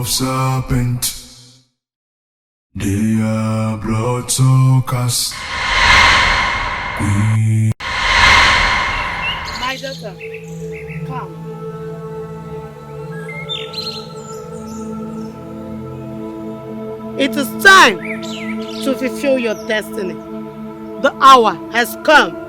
of serpent. They are bloodsuckers. My daughter, come. It is time to fulfill your destiny. The hour has come.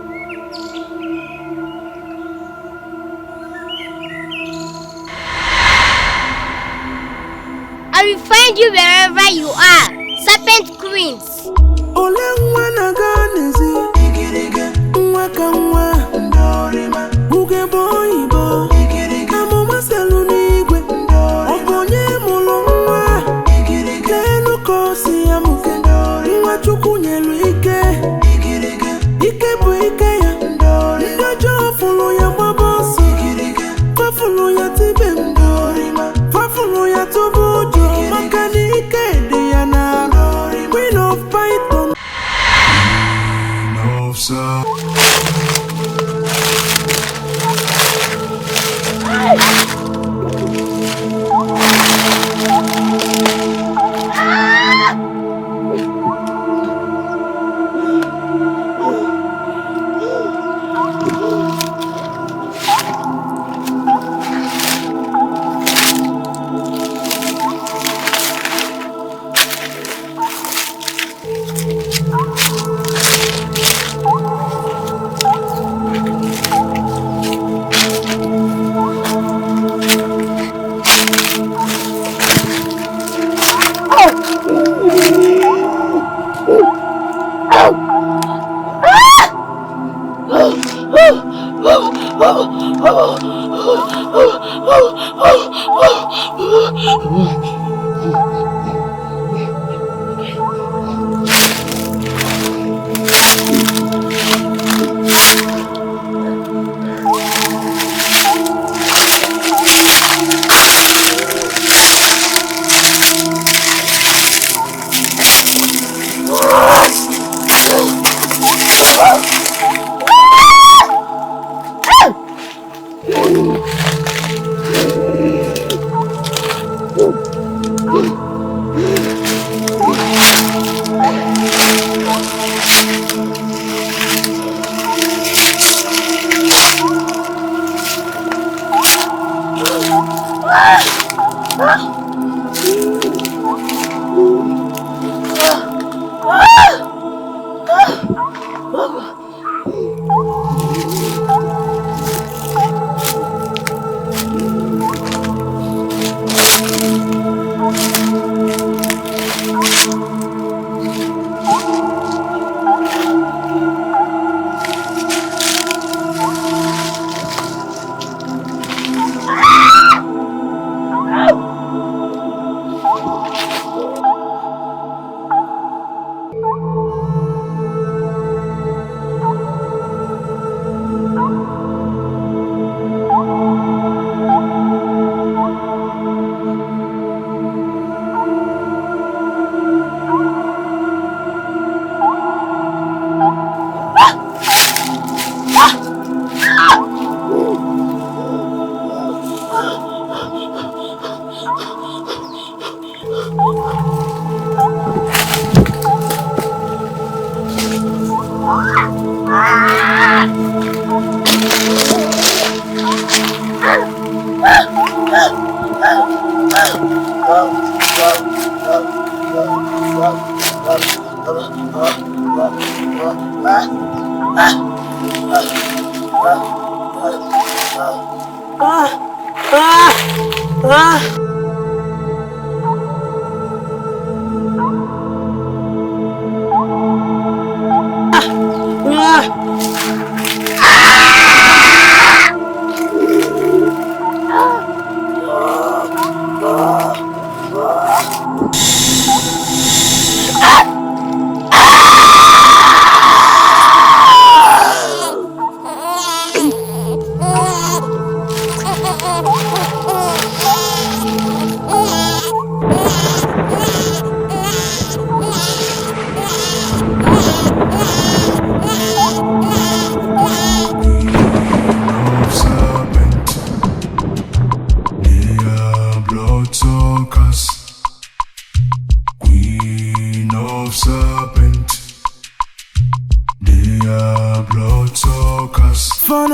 I will find you wherever you are, serpent queens.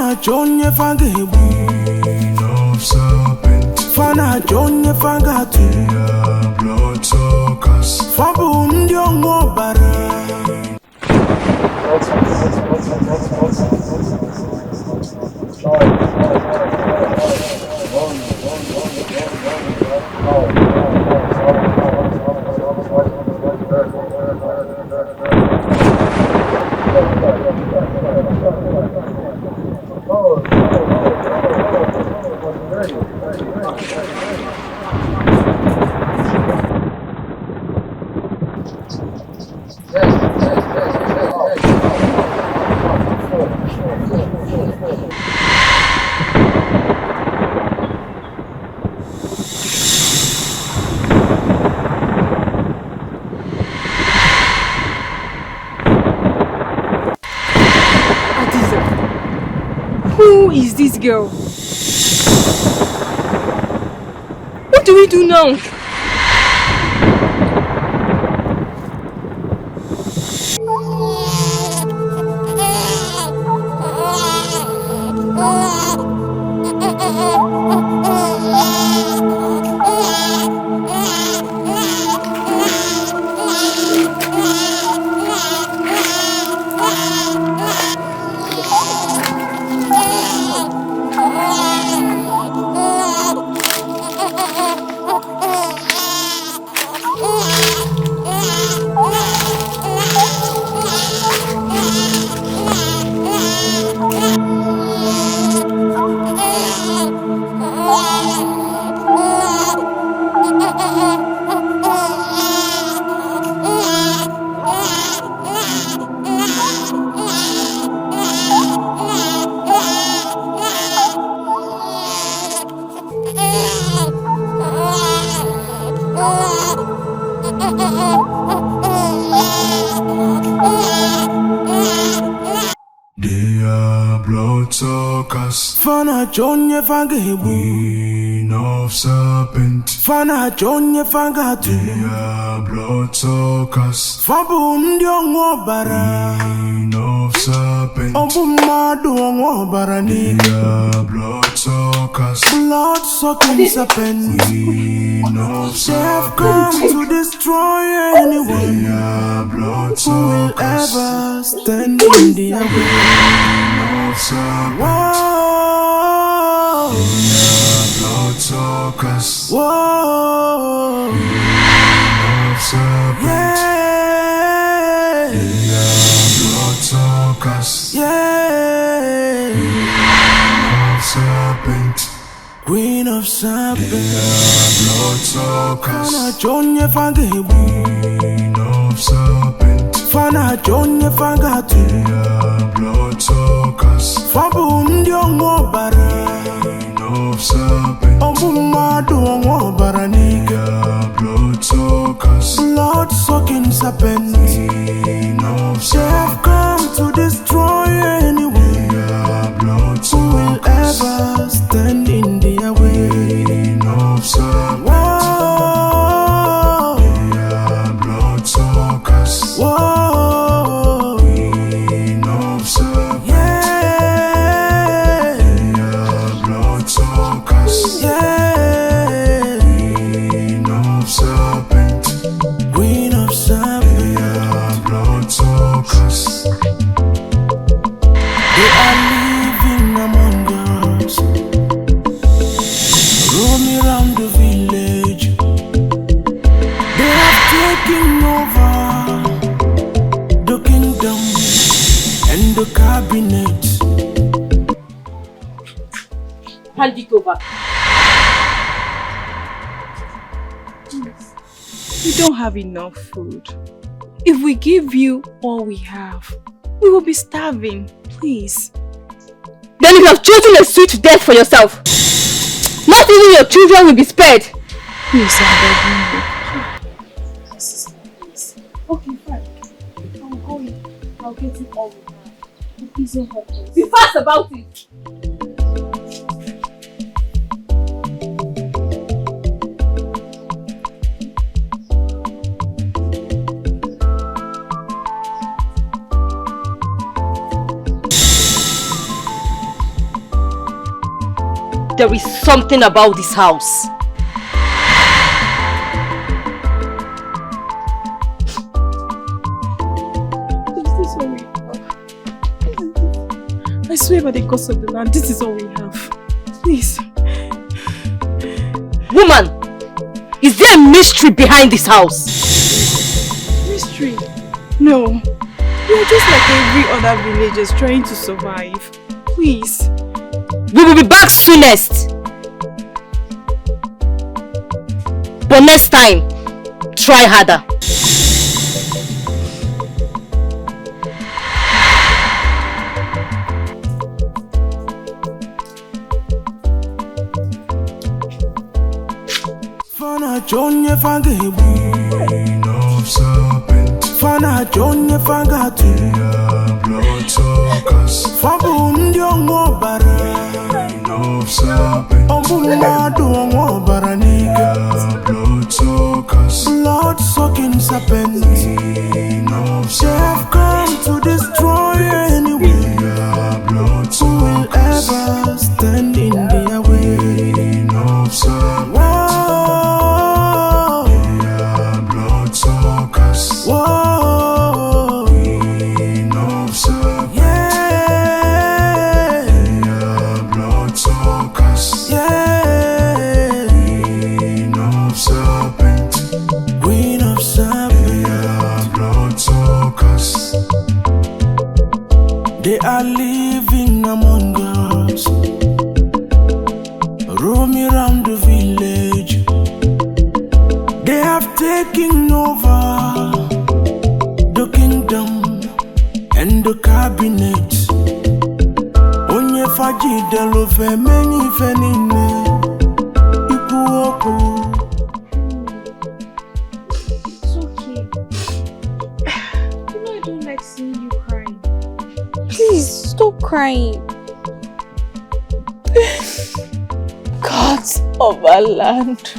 Fana Jonye Fange Queen of serpent. Fana Jonye Fangatu. Blood suckers. Fabun Yongo Bara. Who is this girl? What do we do now? Fana Jonye Fange Queen of serpent. Fana Jonye Fangatu. Blood suckers. Fabun Yongo Bara. Queen of serpent. Obumadu Ongo Barani. Blood suckers. Blood sucking serpent. Queen of serpent. They have come to destroy anyone who will ever stand in their way. Whoa, blood suckers. Whoa, yeah, blood suckers. Yeah, serpent. Queen of serpent. Blood suckers. Fana Jonye Fange Queen of serpent. Fana Jonye Fangatu. Blood suckers. Fabun Yongo Bara. Queen of serpent. Obumadu Ongo Barani. Blood suckers. Blood sucking serpent. Queen of serpent. They have come to destroy anyone who will ever stand in their way. Queen of serpent. Whoa, blood suckers. Whoa, Queen of serpent. Yeah, blood suckers. Yeah, Queen of serpent. Queen of serpent. Blood suckers. They are living among us, roaming around the village. They have taken over the kingdom and the cabinet. Hand it over. We don't have enough food. If we give you all we have, we will be starving. Please. Then you have chosen a sweet death for yourself. Not even your children will be spared. Please, I'm begging you. Okay, fine. I'll go in. I'll get it all we have. But please don't help us. Be fast about it. There is something about this house. I swear by the cost of the land, this is all we have. Please. Woman, is there a mystery behind this house? Mystery? No. We are just like every other villagers trying to survive. Please. We will be back soonest. But next time, try harder. Fana Jonya Fanga Queen of serpent. Fana Jonya Fanga blood suckers. Fabun Diongo Bara Queen of serpent. Obuma Duongo Baraniga blood suckers. Blood sucking serpent. Queen of serpent. They have come to destroy anyone who will ever stand in their way. Queen of serpent. Whoa, Queen of serpent. Yeah, blood suckers. Yeah, Queen of serpent. Queen of serpent. Blood suckers. They are living among us, roaming around the village. They have taken over the kingdom and the cabinet. Onye faji delo fe meni fenine ikuoku. It's okay. You know I don't like seeing you crying. Please, stop crying. Gods of our land.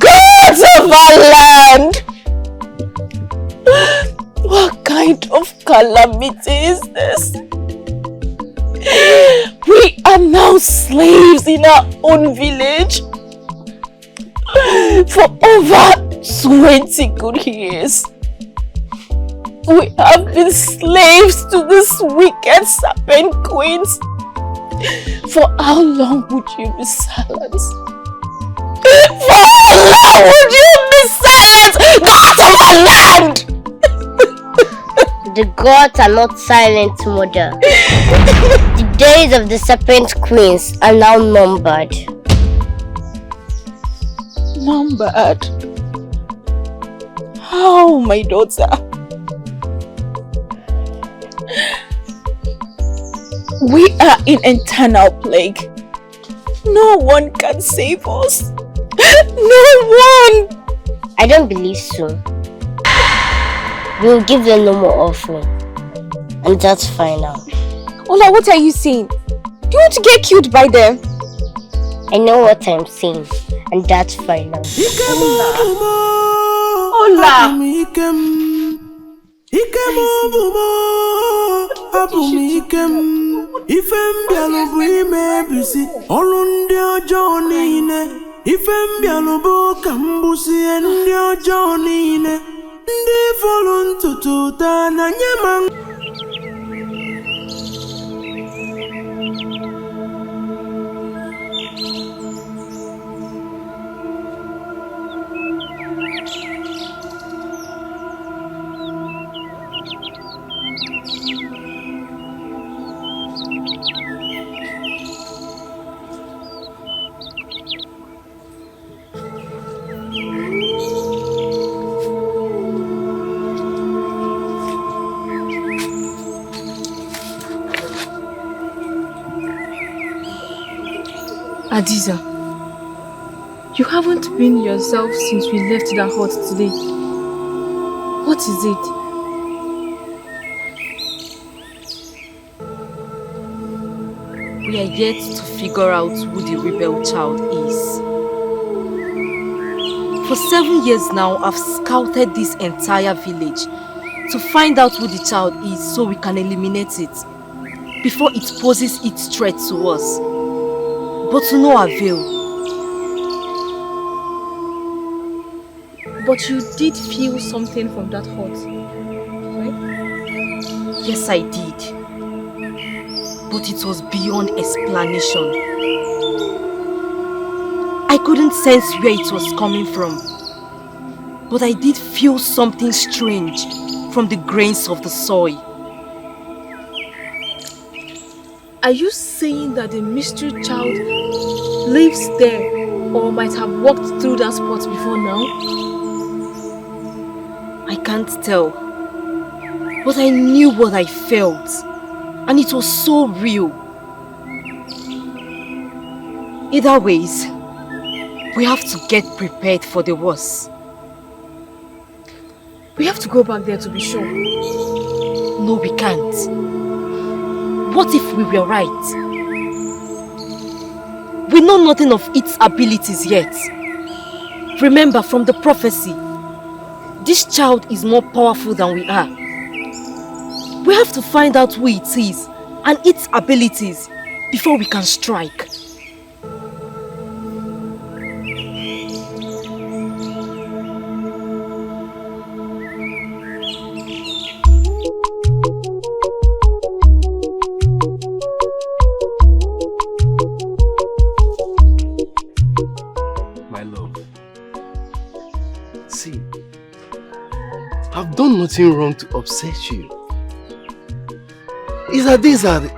Gods of our land! What kind of calamity is this? We are now slaves in our own village for over 20 good years. We have been slaves to these wicked serpent queens. For how long would you be silent? For how long would you be silent? Gods of our land! The gods are not silent, mother. The days of the serpent queens are now numbered. Numbered? How, my daughter? We are in eternal plague. No one can save us. No one! I don't believe so. We'll give them no more offering. And that's final. Ola, what are you saying? Do you want to get killed by them? I know what I'm saying. And that's final. Ola! Ndị fọrọ ntutu taa na nyema. Adiza, you haven't been yourself since we left that hut today. What is it? We are yet to figure out who the rebel child is. For 7 years now, I've scouted this entire village to find out who the child is so we can eliminate it. before it poses its threat to us. But to no avail. But you did feel something from that hurt, right? Yes, I did. But it was beyond explanation. I couldn't sense where it was coming from. But I did feel something strange from the grains of the soil. Are you saying that the mystery child lives there or might have walked through that spot before now? I can't tell. But I knew what I felt. And it was so real. Either ways, we have to get prepared for the worst. We have to go back there to be sure. No, we can't. What if we were right? We know nothing of its abilities yet. Remember, from the prophecy, this child is more powerful than we are. We have to find out who it is and its abilities before we can strike. I've done nothing wrong to upset you. It's Adisa.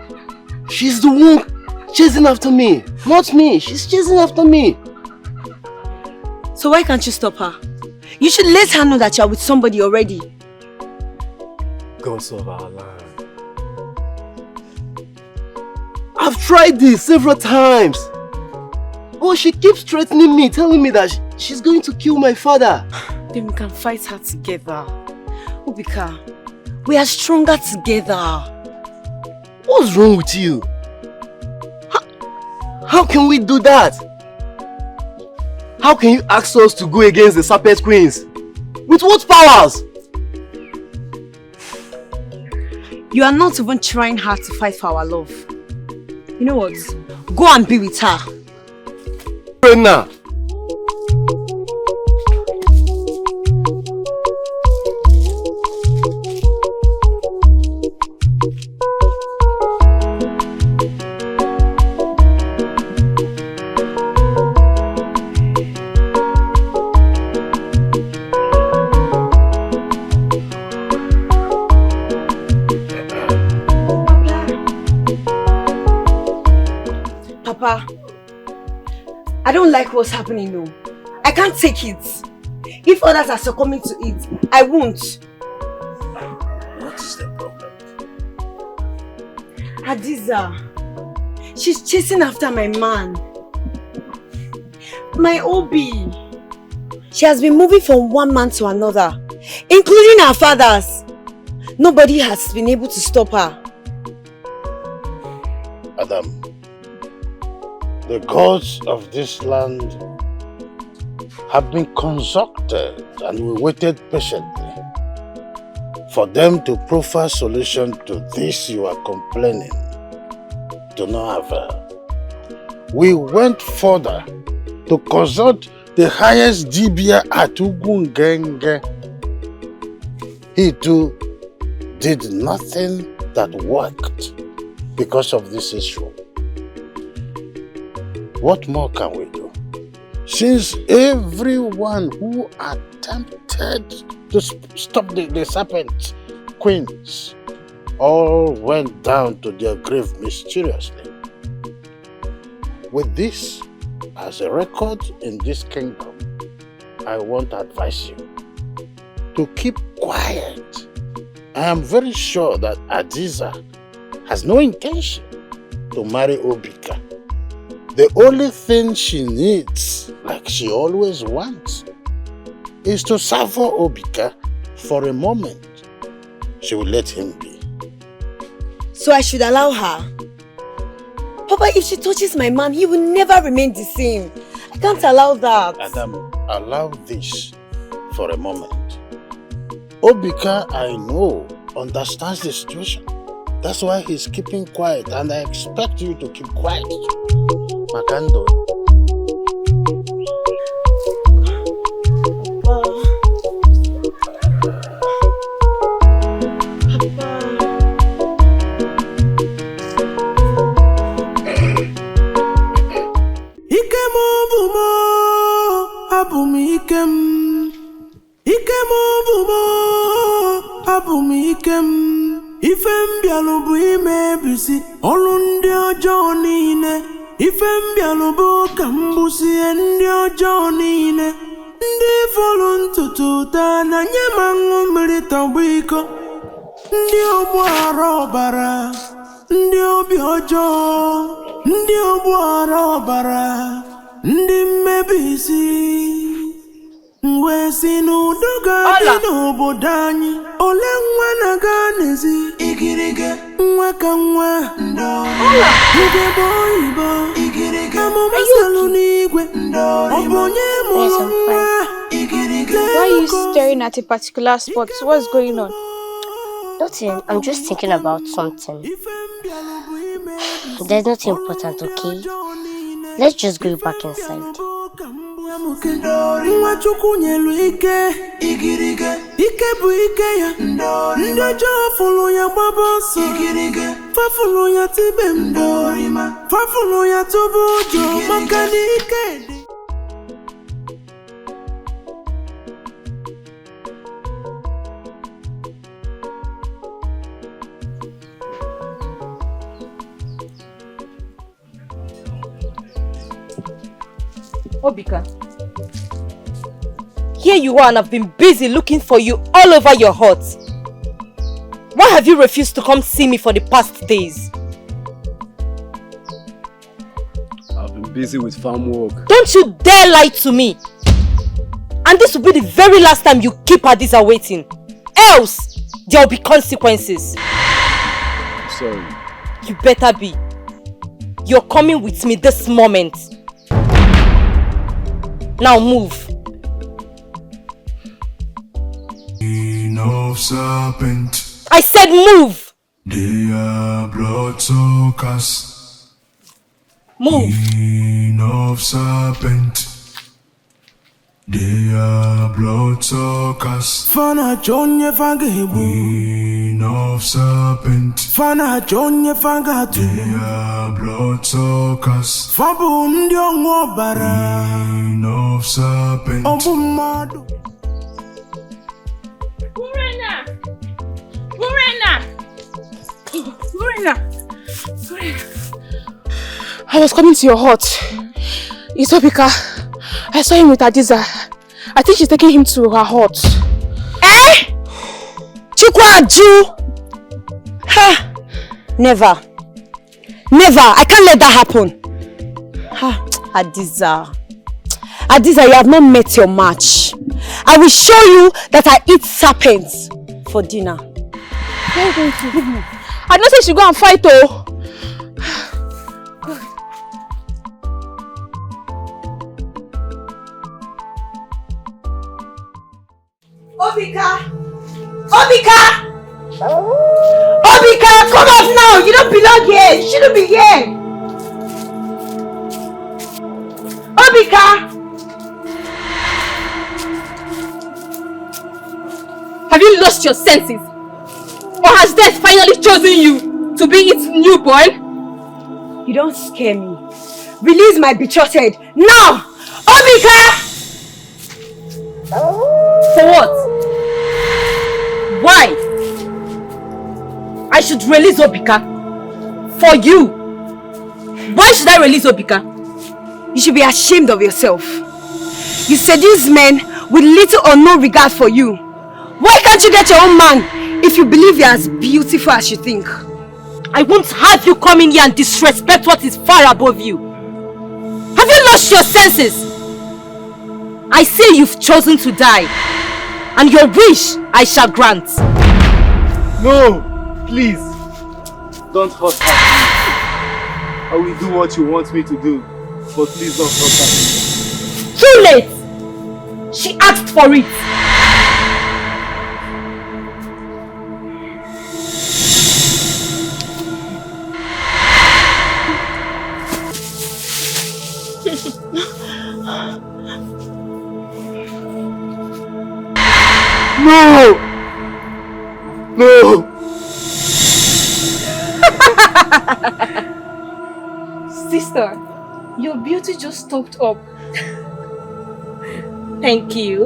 She's the one chasing after me. Not me. She's chasing after me. So why can't you stop her? You should let her know that you're with somebody already. Gods of our land. I've tried this several times. Oh, she keeps threatening me, telling me that she's going to kill my father. Then we can fight her together. Obika, we are stronger together. What's wrong with you? How can we do that? How can you ask us to go against the serpent queens? With what powers? You are not even trying hard to fight for our love. You know what? Go and be with her. Brenna. Papa, I don't like what's happening now. I can't take it. If others are succumbing to it, I won't. What is the problem? Hadiza, she's chasing after my man. My Obi. She has been moving from one man to another, including her father's. Nobody has been able to stop her. Adam, the gods of this land have been consulted and we waited patiently for them to proffer solution to this you are complaining. Do not avail. We went further to consult the highest Dibia at Ugungenge. He too did nothing that worked because of this issue. What more can we do? Since everyone who attempted to stop the serpent queens all went down to their grave mysteriously. With this as a record in this kingdom, I want to advise you to keep quiet. I am very sure that Adiza has no intention to marry Obika. The only thing she needs, like she always wants, is to suffer Obika for a moment. She will let him be. So I should allow her? Papa, if she touches my man, he will never remain the same. I can't allow that. Adam, allow this for a moment. Obika, I know, understands the situation. That's why he's keeping quiet, and I expect you to keep quiet. Makando. Ifem bialubu imebisi olu ndị ọjọọ niile. Ifem bialubu kambusi ndị ọjọọ niile. Ndị fọlụ ntutu taa na nye manwụ mmiri tọgbọ iko. Ndị ogbu ara ọbara, ndị obi ọjọọ, ndị ogbu ara ọbara, ndị mmebisi. Mwe si n'udo ga-adị n'obodo anyị. Ole nwa na-aga n'ezi igirige, nwa ka nwa ndo igebe oyibo igirige, amụma salụ n'igwe ọ bụ onye mụrụ nwa igirige. Why are you staring at a particular spot? What's going on? Nothing, I'm just thinking about something. There's nothing important, okay? Let's just go back inside. Nwa Chukwu nyelu ike igirige, ike bụ ike ya. Ndị ọjọọ fụlụ ya gbaba ọsọ igirige, fafụlụ ya tibe mbọ, fafụlụ ya tụba ụjọ maka na ike dị. Obika, here you are and I've been busy looking for you all over your hut. Why have you refused to come see me for the past days? I've been busy with farm work. Don't you dare lie to me! And this will be the very last time you keep Adiza waiting. Else, there will be consequences. I'm sorry. You better be. You're coming with me this moment. Now move. Of serpent, I said move. they are bloodsuckers. Move. Of serpent, they are bloodsuckers. Fana jonye fangebu. Of serpent, fana jonye fangatu. They are bloodsuckers. Fabu ndio ngobara. Of serpent, obumadu. I was coming to your hut. It's Obika. I saw him with Adiza. I think she's taking him to her hut. Eh? Chikwaju! Ha! Never. Never. I can't let that happen. Ha! Adiza. Adiza, you have not met your match. I will show you that I eat serpents for dinner. Where are you going to? I don't say you should go and fight, oh. Obika! Obika! Obika, come out now! You don't belong here! You shouldn't be here! Obika! Have you lost your senses? Or has death finally chosen you to be its newborn? You don't scare me. Release my betrothed now! Obika! For what? Why? I should release Obika? For you? Why should I release Obika? You should be ashamed of yourself. You seduce men with little or no regard for you. Why can't you get your own man if you believe you're as beautiful as you think? I won't have you come in here and disrespect what is far above you. Have you lost your senses? I say you've chosen to die, and your wish I shall grant. No! Please! Don't hurt her. I will do what you want me to do, but please don't hurt her. Too late! She asked for it. No! No! Sister, your beauty just stopped up. Thank you.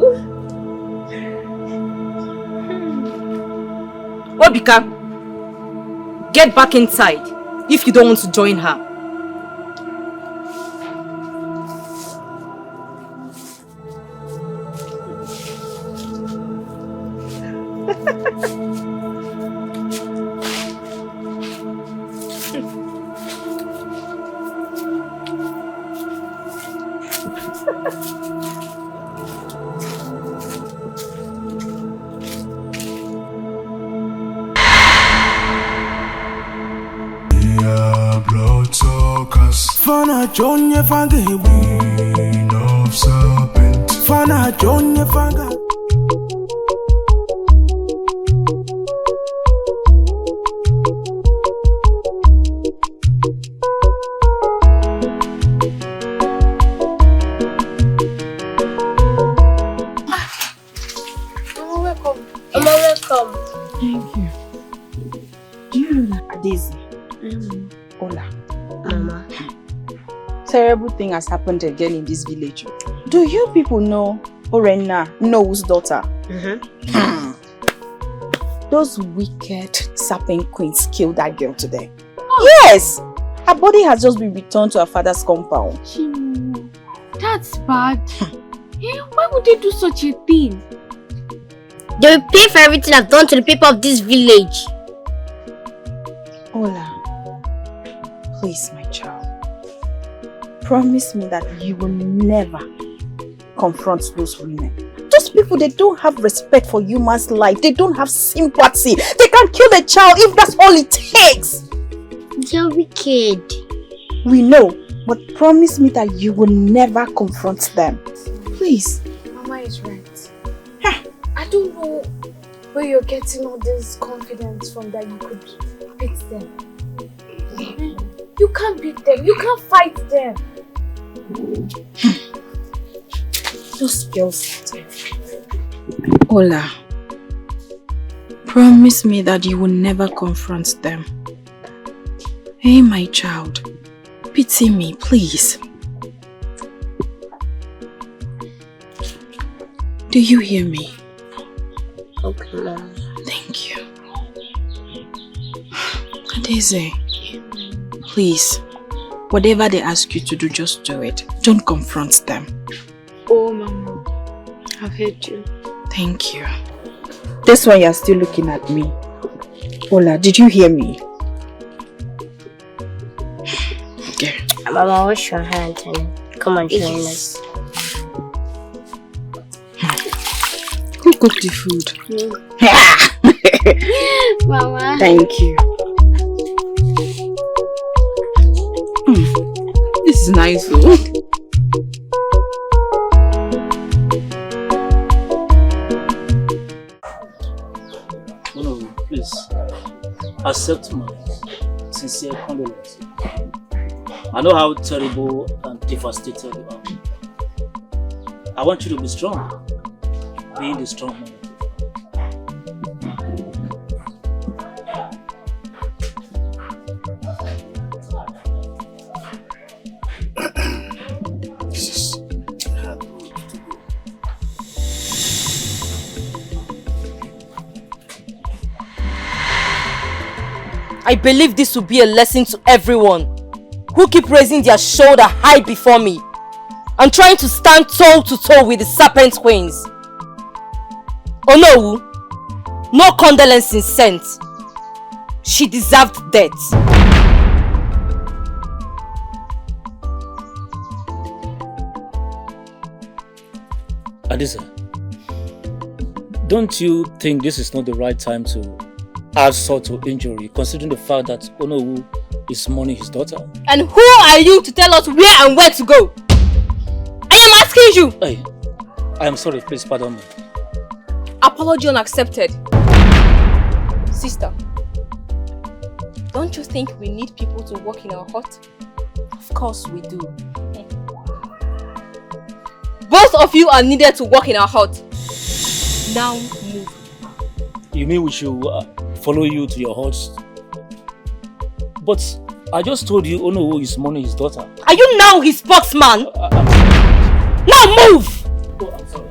Obika, get back inside if you don't want to join her. Fana Johnny Fanga Queen of serpent. Fana Johnny Fanga. Welcome. Thank you. Do you know that Adesi? Ola. Mama. Terrible thing has happened again in this village. Do you people know Orena, Noah's daughter? Those wicked serpent queens killed that girl today. Yes! Her body has just been returned to her father's compound. That's bad. Why would they do such a thing? They will pay for everything I've done to the people of this village. Ola, please, my child. Promise me that you will never confront those women. Those people, they don't have respect for human's life. They don't have sympathy. They can kill a child if that's all it takes. They're wicked. We know, but promise me that you will never confront them. Please. Mama is right. I don't know where you're getting all this confidence from that you could beat them. You can't beat them. You can't fight them. Those girls. Ola, promise me that you will never confront them. Hey, my child, pity me, please. Do you hear me? Okay, Mama. Thank you. Adeze, please, whatever they ask you to do, just do it. Don't confront them. Oh, Mama, I've heard you. Thank you. This one, you're still looking at me. Ola, did you hear me? Okay. Mama, wash your hands and come and join us. Who cooked the food? Mama. Thank you. This is nice though. No, please accept my sincere condolence. I know how terrible and devastated you are. I want you to be strong. Being the strong man. I believe this will be a lesson to everyone who keep raising their shoulder high before me and trying to stand toe to toe with the serpent queens. Oh no, no condolence is sent. She deserved death. Adisa, don't you think this is not the right time to add salt to injury, considering the fact that Onowu is mourning his daughter? And who are you to tell us where and where to go? I am asking you! Hey, I am sorry, please pardon me. Apology unaccepted. Sister, don't you think we need people to work in our hut? Of course we do. Both of you are needed to work in our hut. Now move. You mean we should follow you to your house? But I just told you Ono is mourning his daughter. Are you now his spokesman? Now move! Oh, I'm sorry.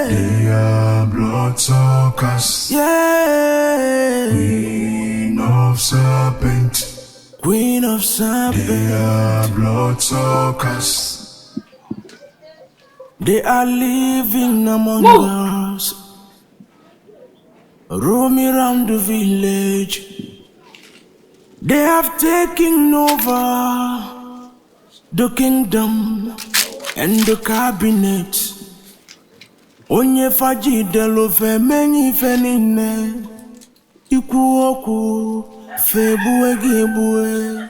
They are bloodsuckers. Yeah. Queen of serpent. Queen of serpent. They are bloodsuckers. They are living among us, roaming around the village. They have taken over the kingdom and the cabinet. Onye faji delo fe meni fenine iku oku febuwe gebuwe.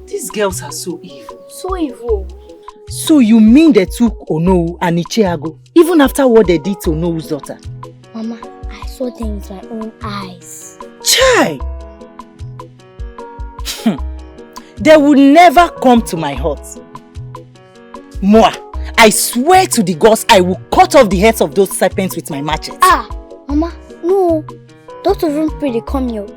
These girls are so evil. So evil. So you mean they took Onowu and Ichiago, even after what they did to Onowu's daughter? Mama, I saw them with my own eyes. Chai! They would never come to my hut. Moi, I swear to the gods I will cut off the heads of those serpents with my machete. Ah! Mama, no. Don't even pray they come here.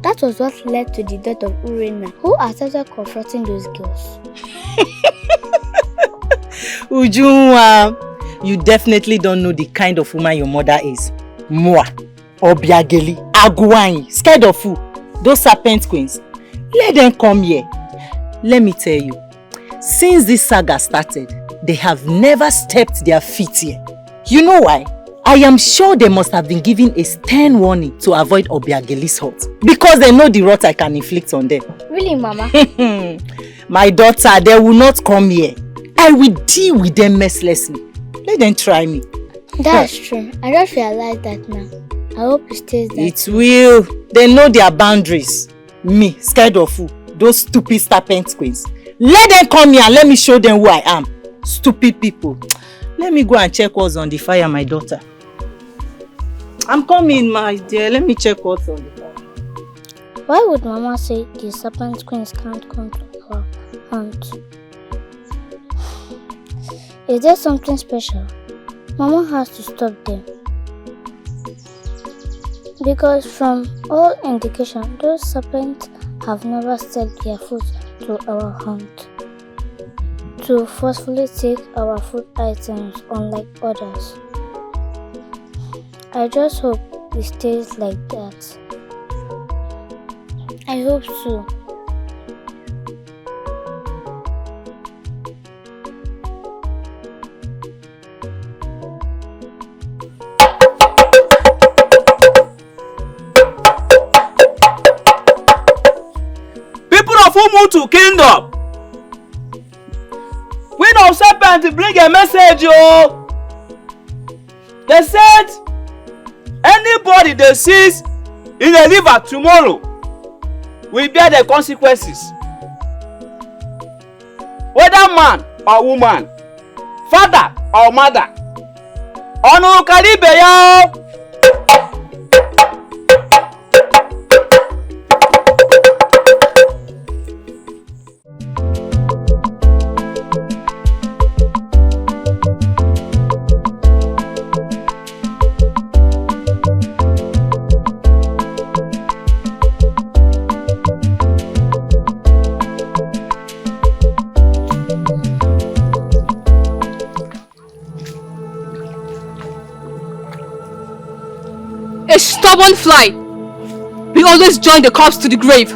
That was what led to the death of Urena, who accepted confronting those girls. Ujunwa, you definitely don't know the kind of woman your mother is. Moi, Obiageli, Aguanyi, scared of who? Those serpent queens. Let them come here. Let me tell you, since this saga started, they have never stepped their feet here. You know why? I am sure they must have been given a stern warning to avoid Obiageli's hurt. Because they know the wrath I can inflict on them. Really, Mama? My daughter, they will not come here. I will deal with them mercilessly. Let them try me. That's true. I just realized that now. I hope it stays that. It will. They know their boundaries. Me, scared of who? Those stupid serpent queens. Let them come here and let me show them who I am. Stupid people. Let me go and check what's on the fire, my daughter. I'm coming, my dear. Let me check what's on the fire. Why would Mama say the serpent queens can't come to our hunt? Is there something special? Mama has to stop them. Because from all indication, those serpents have never stepped their foot to our hunt to forcefully take our food items unlike others. I just hope it stays like that. I hope so. To kingdom. Queen of serpent bring a message, yo. They said anybody they sees in a river tomorrow will bear the consequences. Whether man or woman, father or mother. Onu karibe yo. A stubborn fly. We always join the corpse to the grave.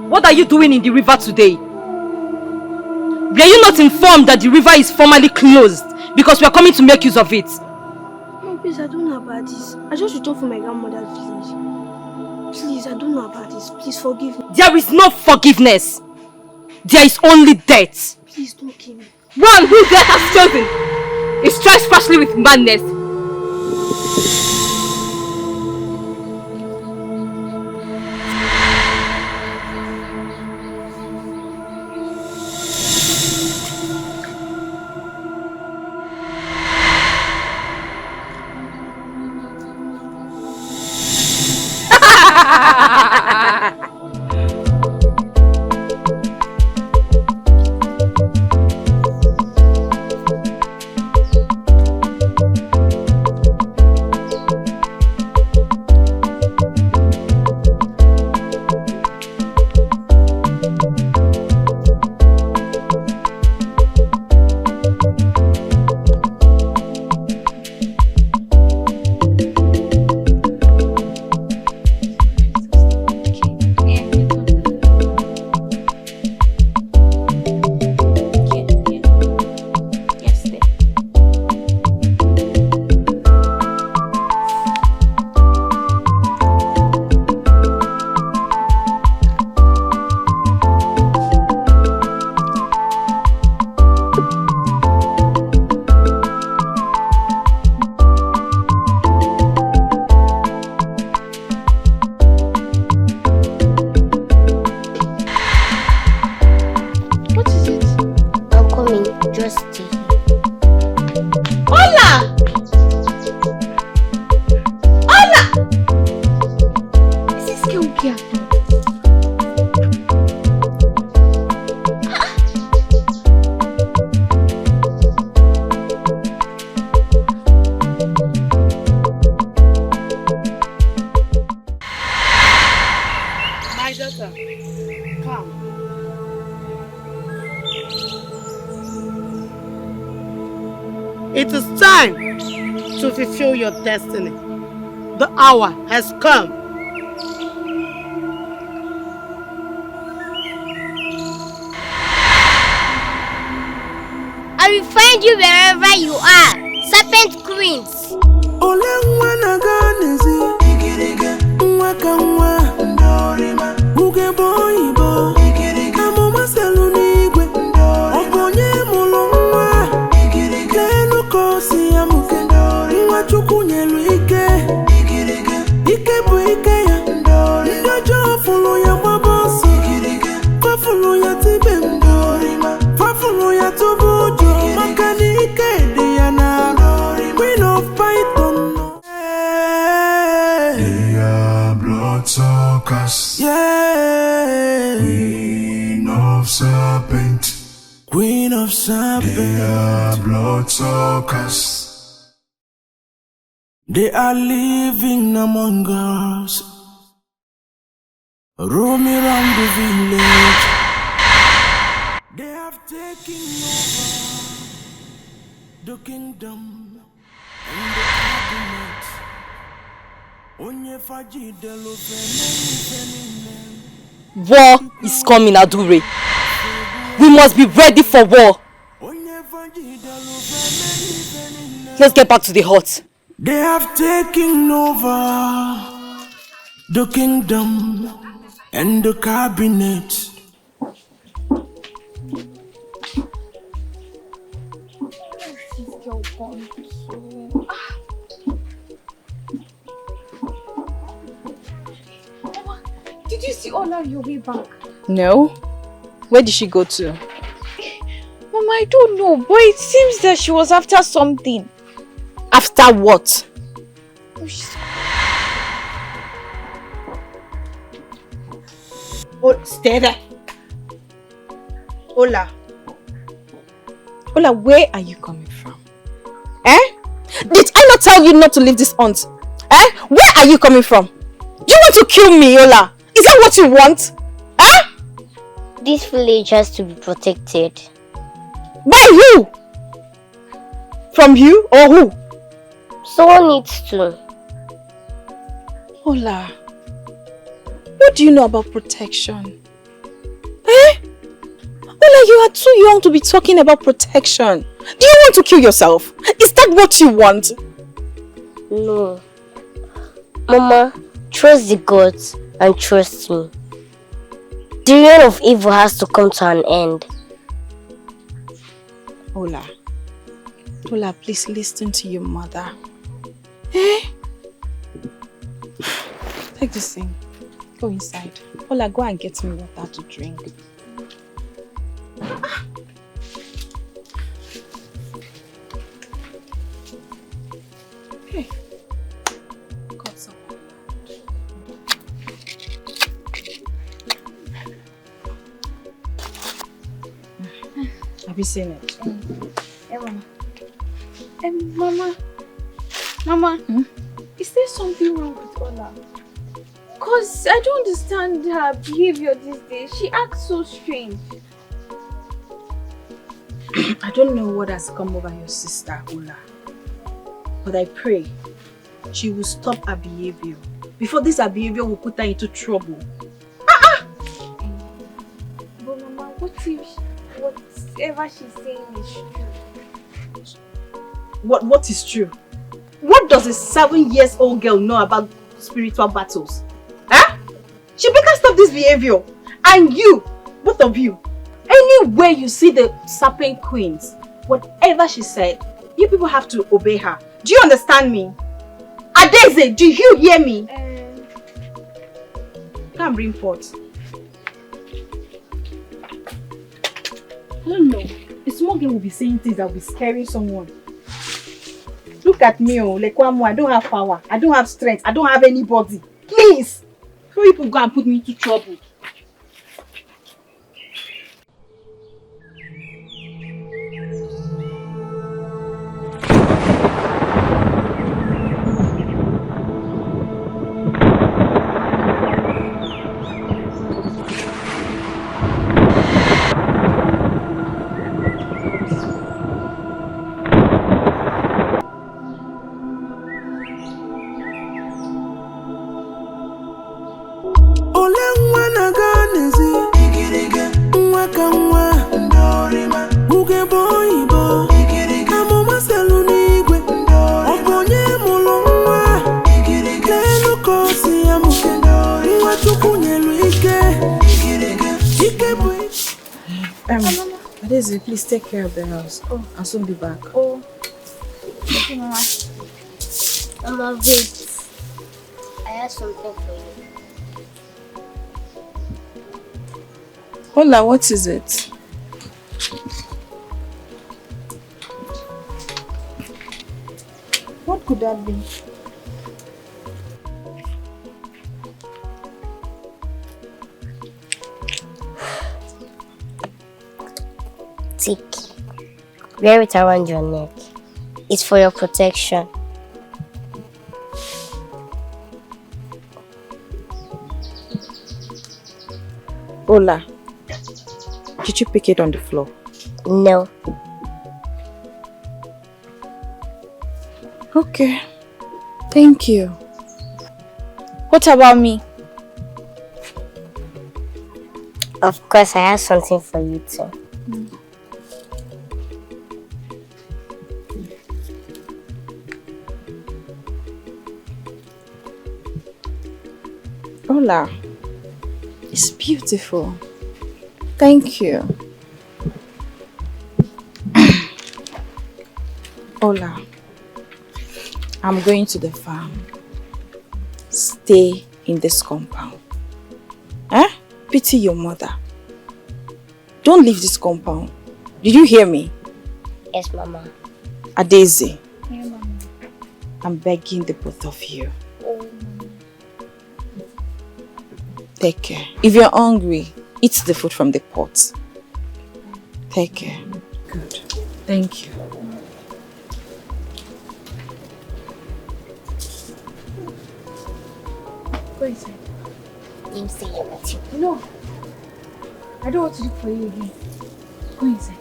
What are you doing in the river today? Were you not informed that the river is formally closed because we are coming to make use of it? No, please, I don't know about this. I just returned from my grandmother's village. Please, I don't know about this. Please forgive me. There is no forgiveness. There is only death. Please don't kill me. One who death has chosen is strikes partially with madness. just stay. Hola! Hola! Is this girl here? My daughter, come. It is time to fulfill your destiny. The hour has come. I will find you wherever you are, Serpent Queens. Yeah, Queen of Serpent, Queen of Serpent. They are bloodsuckers. They are living among us, roaming around the village. They have taken over the kingdom and the cabinet. War is coming, Adure. We must be ready for war. Let's get back to the hut. They have taken over the kingdom and the cabinet. Did you see Ola on your way back? No. Where did she go to? Mama, I don't know, but it seems that she was after something. After what? Oh, stay there. Ola. Ola, where are you coming from? Eh? Did I not tell you not to leave this aunt? Eh? Where are you coming from? Do you want to kill me, Ola? Is that what you want? Eh? This village has to be protected. By who? From you or who? Someone needs to. Ola, what do you know about protection? Eh? Ola, you are too young to be talking about protection. Do you want to kill yourself? Is that what you want? No. Mama, trust the gods and trust me. The reign of evil has to come to an end. Ola, please listen to your mother. Eh? Take this thing. Go inside. Ola, go and get me water to drink. Hey. Got some. Have you seen it? Mama, is there something wrong with Ola? Because I don't understand her behavior these days. She acts so strange. I don't know what has come over your sister, Ola. But I pray she will stop her behavior before this her behavior will put her into trouble. But Mama, what if whatever she's saying is true? What is true? What does a 7-year-old girl know about spiritual battles? Huh? She better stop this behavior. And you, both of you, anywhere you see the serpent queens, whatever she said, you people have to obey her. Do you understand me? Adeze, do you hear me? Come bring forth. I don't know. A small girl will be saying things that will be scaring someone. Look at me, oh, Lekwamo, I don't have power. I don't have strength. I don't have anybody. Please! Before people go and put me into trouble. Please take care of the house. Oh, I'll soon be back. Oh, okay, Mama. Mama, wait. I have something for you. Hola, what is it? What could that be? Tick. Wear it around your neck. It's for your protection. Ola, did you pick it on the floor? No. Okay. Thank you. What about me? Of course, I have something for you too. Ola, it's beautiful. Thank you. Ola, I'm going to the farm. Stay in this compound. Pity your mother. Don't leave this compound. Did you hear me? Yes, Mama. Adeze. Yeah, Mama. I'm begging the both of you. Oh, Mama. Take care. If you're hungry, eat the food from the pot. Take care. Good. Thank you. Go inside. You say it. No. I don't want to look for you again. Go inside.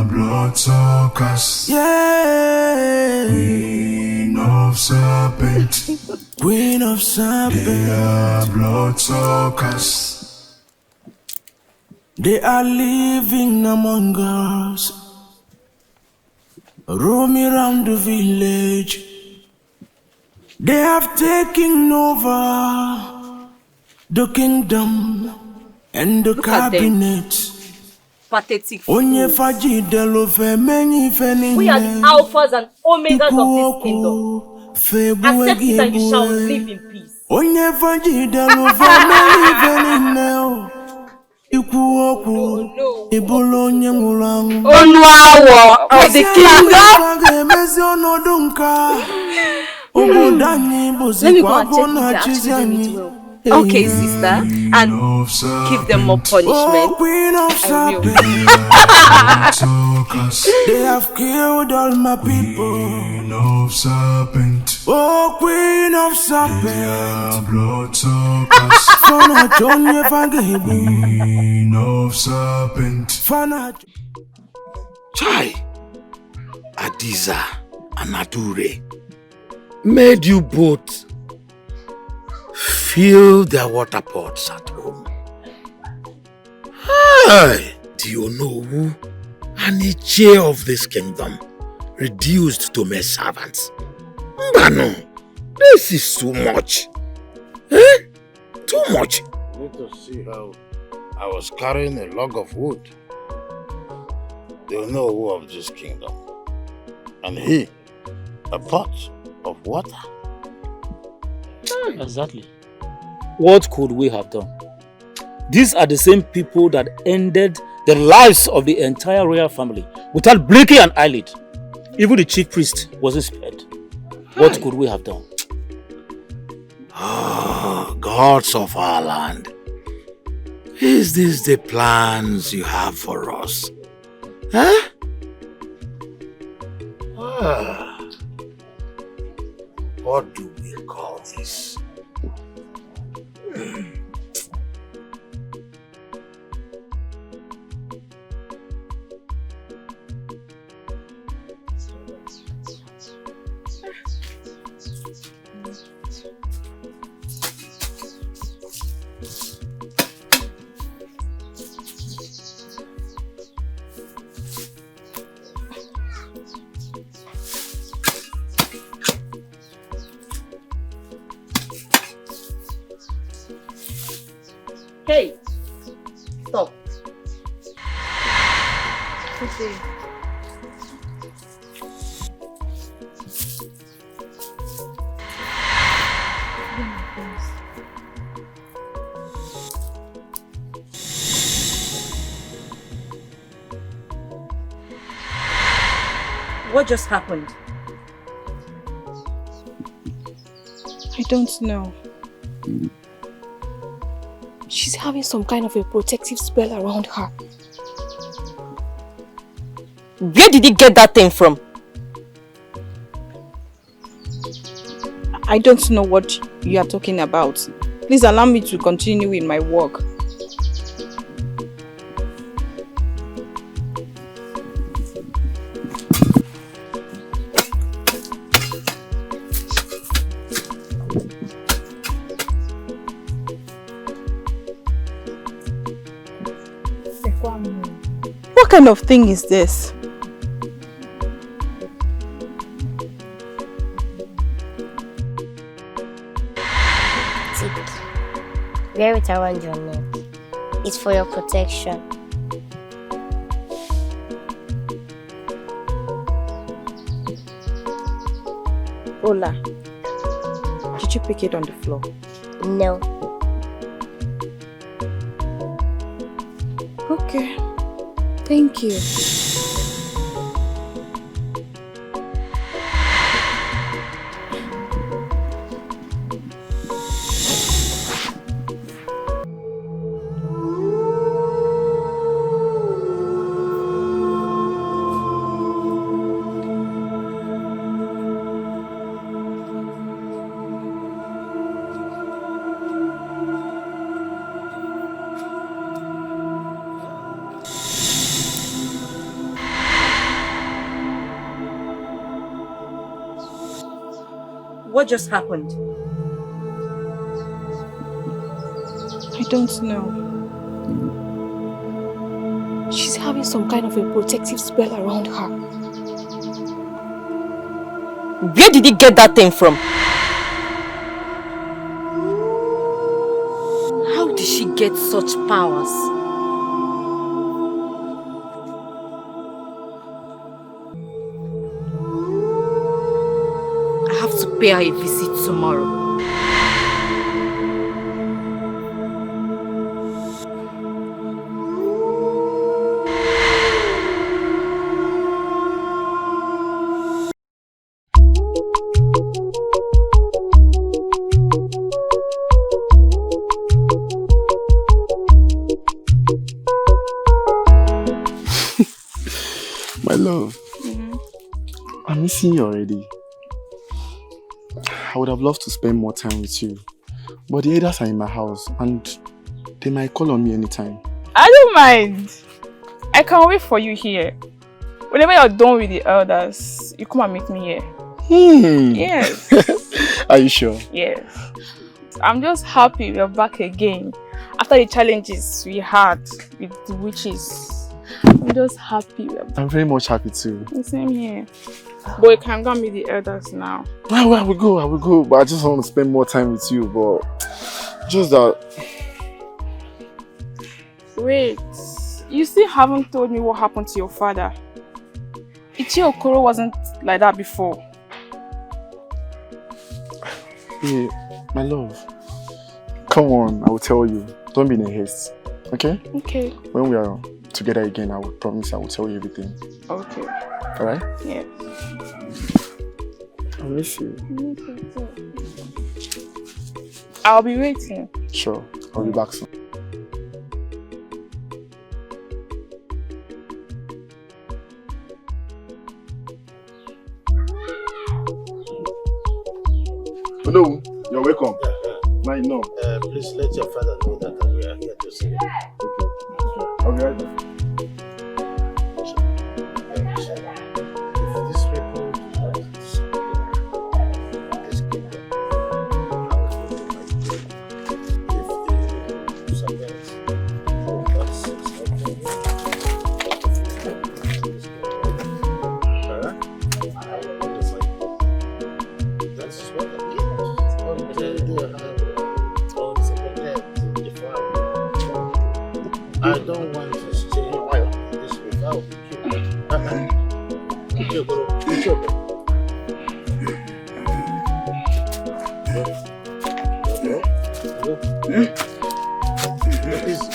Bloodsuckers, yeah, Queen of Serpent, Queen of Serpent. They are bloodsuckers. They are living among us, roaming around the village. They have taken over the kingdom and the cabinet. Pathetic We are fools. the alphas and omegas of this kingdom. Accept it and you shall live in peace. Onuawo of the kingdom. Let me go and check if they're actually doing it well. Okay, sister, and give them more punishment. I will. They have killed all my people. Queen of Serpent. Oh, Queen of Serpent. They are bloodsuckers. Queen of Serpent. Chai, Adiza and Adure made you both fill their water pots at home. Hey, Dionowu, and a chair of this kingdom, reduced to mere servants. Mbano, this is too much. Eh? Too much. You need to see how I was carrying a log of wood. Dionowu of this kingdom, and he, a pot of water. Exactly. What could we have done? These are the same people that ended the lives of the entire royal family without blinking an eyelid. Even the chief priest wasn't spared. What could we have done? Oh, gods of our land. Is this the plans you have for us? Huh? What do we call this? Hey, stop. Okay. What just happened? I don't know. She's having some kind of a protective spell around her. Where did you get that thing from? I don't know what you are talking about. Please allow me to continue with my work. What kind of thing is this? Wear it around your neck. It's for your protection. Ola, did you pick it on the floor? No. Okay. Thank you. What just happened? I don't know. She's having some kind of a protective spell around her. Where did you get that thing from? How did she get such powers? I have to pay her a visit tomorrow. My love, I'm missing you already. I would have loved to spend more time with you, but the elders are in my house and they might call on me anytime. I don't mind. I can wait for you here. Whenever you're done with the elders, you come and meet me here. Yes. Are you sure? Yes. I'm just happy we're back again after the challenges we had with the witches. I'm just happy. I'm very much happy too. Same here. But you can go and meet the elders now. Well, I will go. But I just want to spend more time with you. But just that. Wait, you still haven't told me what happened to your father. Ichie Okoro wasn't like that before. Hey, my love. Come on, I will tell you. Don't be in a haste. Okay? Okay. When we are together again, I will promise I will tell you everything. Okay. Alright? Yeah. I miss you. I'll be waiting. Sure. I'll be back soon. Hello, you're welcome. No. Please let your father know that we are here to see him. Okay. I'll be right back. If these people do not this kingdom, I will go to my grave. If they submit, that's something. Alright? I will go to my grave. That's what I mean. Until they have all the subordinates in the family. I don't want to stay this without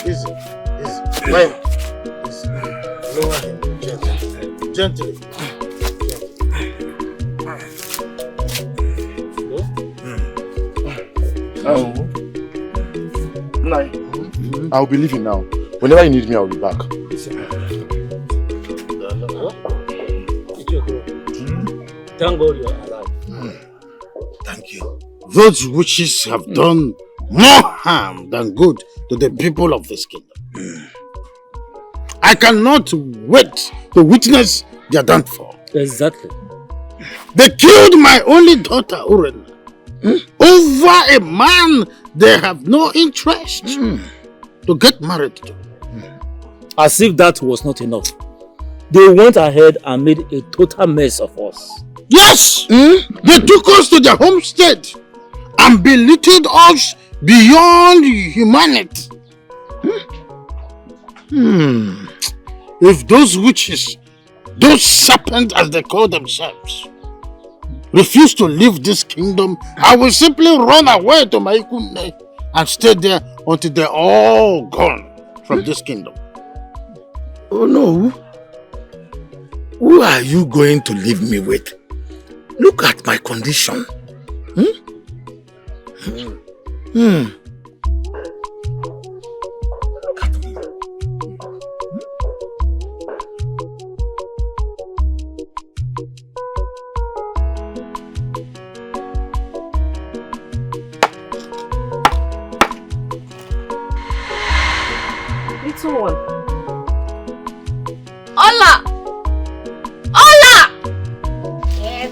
Easy. Wait. Lower him gently. I'll be leaving now. Whenever you need me, I'll be back. Thank God you're alive. Thank you. Those witches have done more harm than good to the people of this kingdom. I cannot wait to witness their downfall. Exactly. They killed my only daughter, Urena, over a man they have no interest to get married to. As if that was not enough, they went ahead and made a total mess of us. Yes! They took us to their homestead and belittled us beyond humanity. If those witches, those serpents as they call themselves, refuse to leave this kingdom, I will simply run away to my Ikunne and stay there until they're all gone from this kingdom. Oh no. Who are you going to leave me with? Look at my condition. Little one. Hola! Hola! Yes.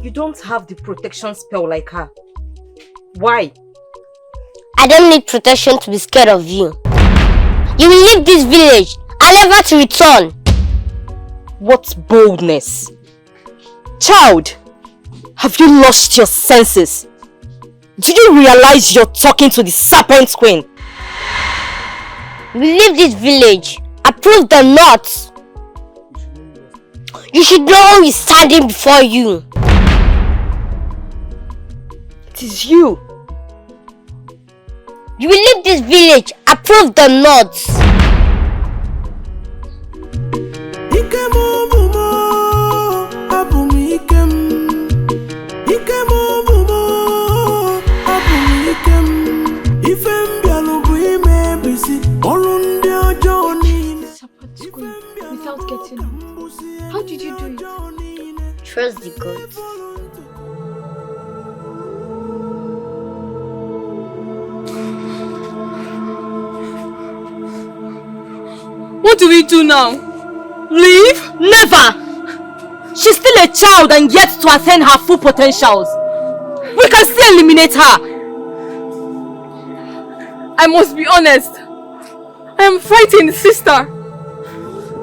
You don't have the protection spell like her. Why? I don't need protection to be scared of you. You will leave this village and never to return. What boldness! Child, have you lost your senses? Do you realize you're talking to the serpent queen? You will leave this village. Approve the not. You should know who is standing before you. It is you. You will leave this village. Approve the not. Without getting up. How did you do it? Trust the gods. What do we do now? Leave? Never! She's still a child and yet to attain her full potentials. We can still eliminate her. I must be honest. I am frightened, sister.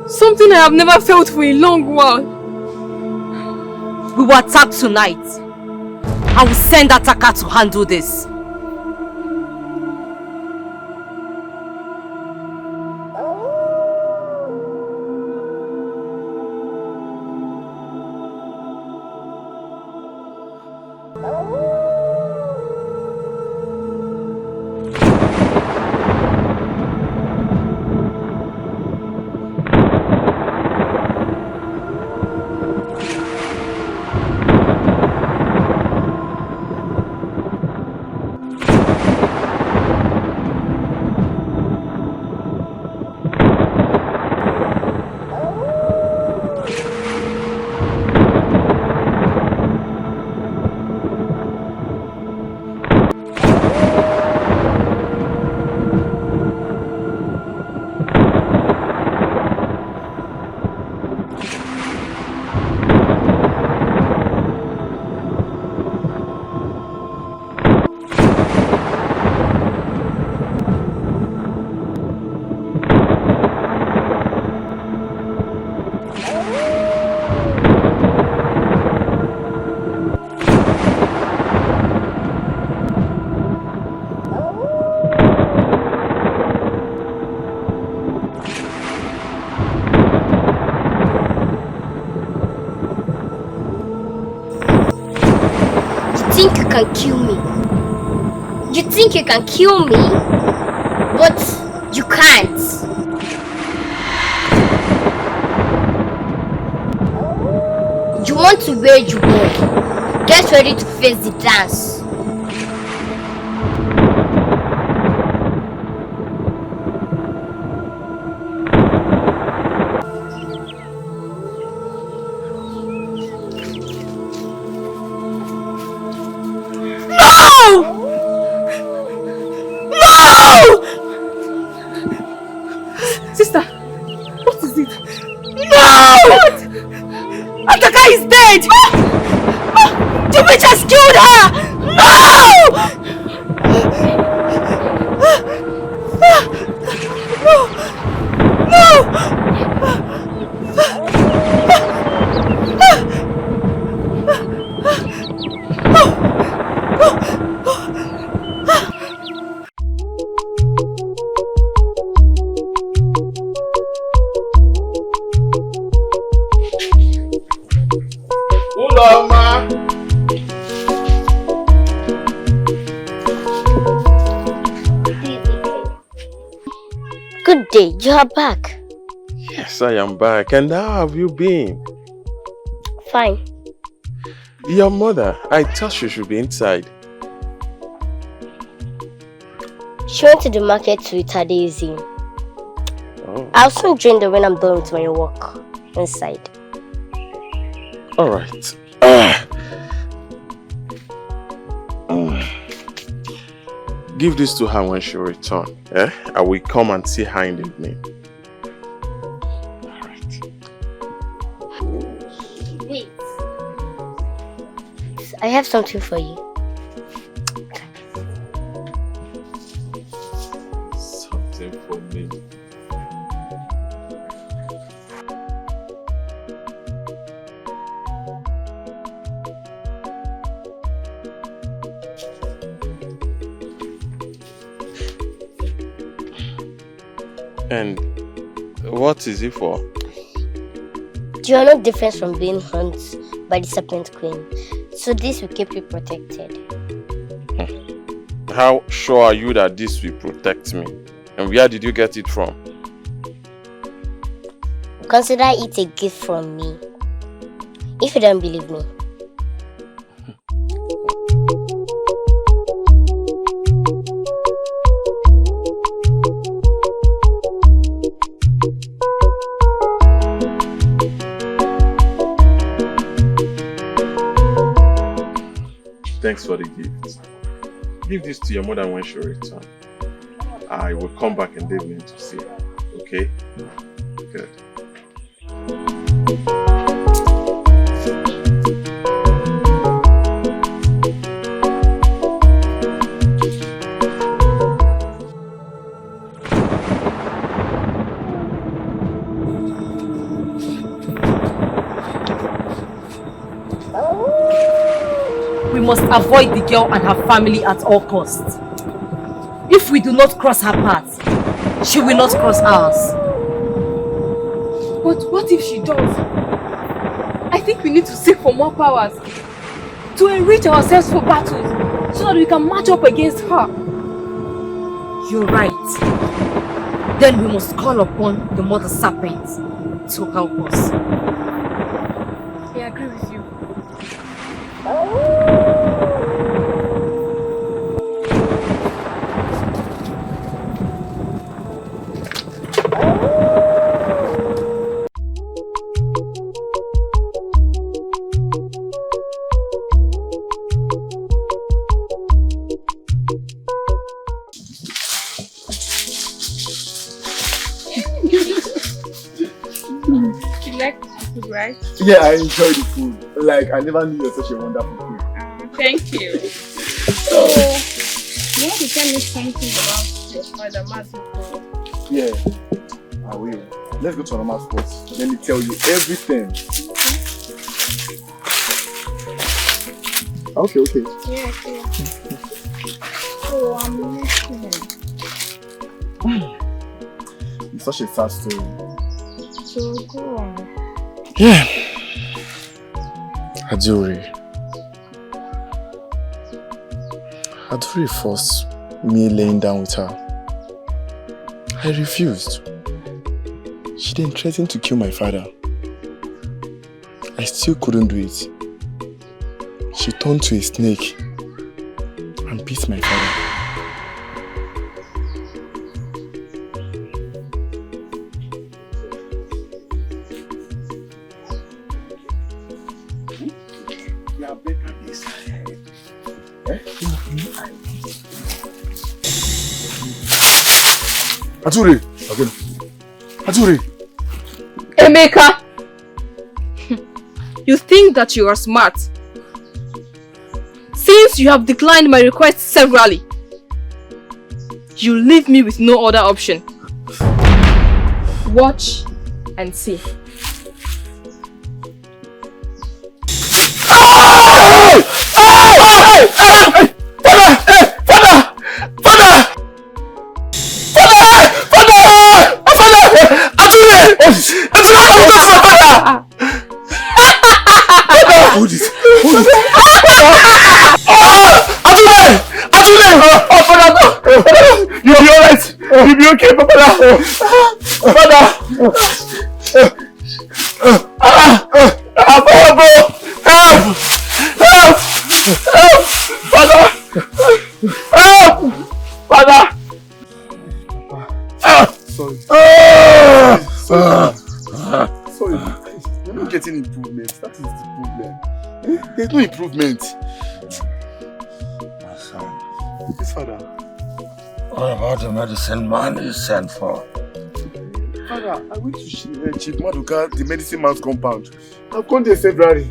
Something I have never felt for a long while. We will attack tonight. I will send attacker to handle this. You think you can kill me? You think you can kill me? But you can't. You want to wage war. Get ready to face the dance. Sister, what is it? No! What? Ataka is dead! The witch has killed her! Good day, you are back. Yes, I am back. And how have you been? Fine. Your mother, I thought she should be inside. She went to the market to eat her daisy. Oh. I'll soon join them when I'm done with my work inside. Alright. Give this to her when she returns. Eh? I will come and see her in the evening. Wait. I have something for you. Something for me. And what is it for? You are not different from being hunted by the serpent queen, so this will keep you protected. How sure are you that this will protect me? And where did you get it from? Consider it a gift from me. If you don't believe me. Thanks for the gift. Give this to your mother when she returns. I will come back in the evening to see her. Okay? Good. we must avoid the girl and her family at all costs. If we do not cross her path, she will not cross ours. But what if she does? I think we need to seek for more powers. To enrich ourselves for battles, so that we can match up against her. You're right. Then we must call upon the mother serpent to help us. I agree with you. Right? Yeah, I enjoy the food. Like, I never knew you were such a wonderful cook. Thank you. So, you want to tell me something about your father, Matthew? Yeah, I will. Let's go to another spot. Let me tell you everything. Okay. Yeah, okay. So, I'm listening. It's such a sad story. So, go on. Yeah. Aduri forced me laying down with her. I refused. She then threatened to kill my father. I still couldn't do it. She turned to a snake and beat my father. Aduri! Emeka! You think that you are smart? Since you have declined my request severally, you leave me with no other option. Watch and see. You'll be okay, Papa. Father! Sorry. You're not getting improvement. That is the problem. There's no improvement. Yes, Father. What about the medicine man you sent for? Father, I went to Chief Maduka, the medicine man's compound. I've gone there February.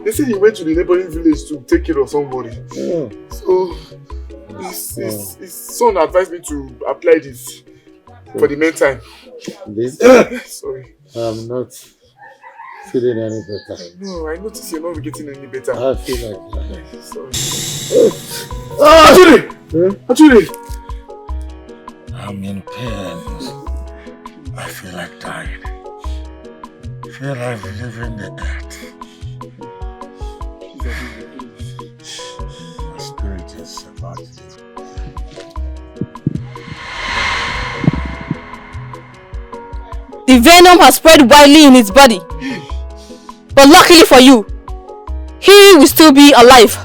They said he went to the neighboring village to take care of somebody. So, his son advised me to apply this for the meantime. Sorry. I'm not feeling any better. No, I noticed you're not getting any better. I feel like that. Sorry. Actually! I'm in pain. I feel like dying. I feel like leaving the earth. My spirit is about to leave. The venom has spread widely in his body. But luckily for you, he will still be alive.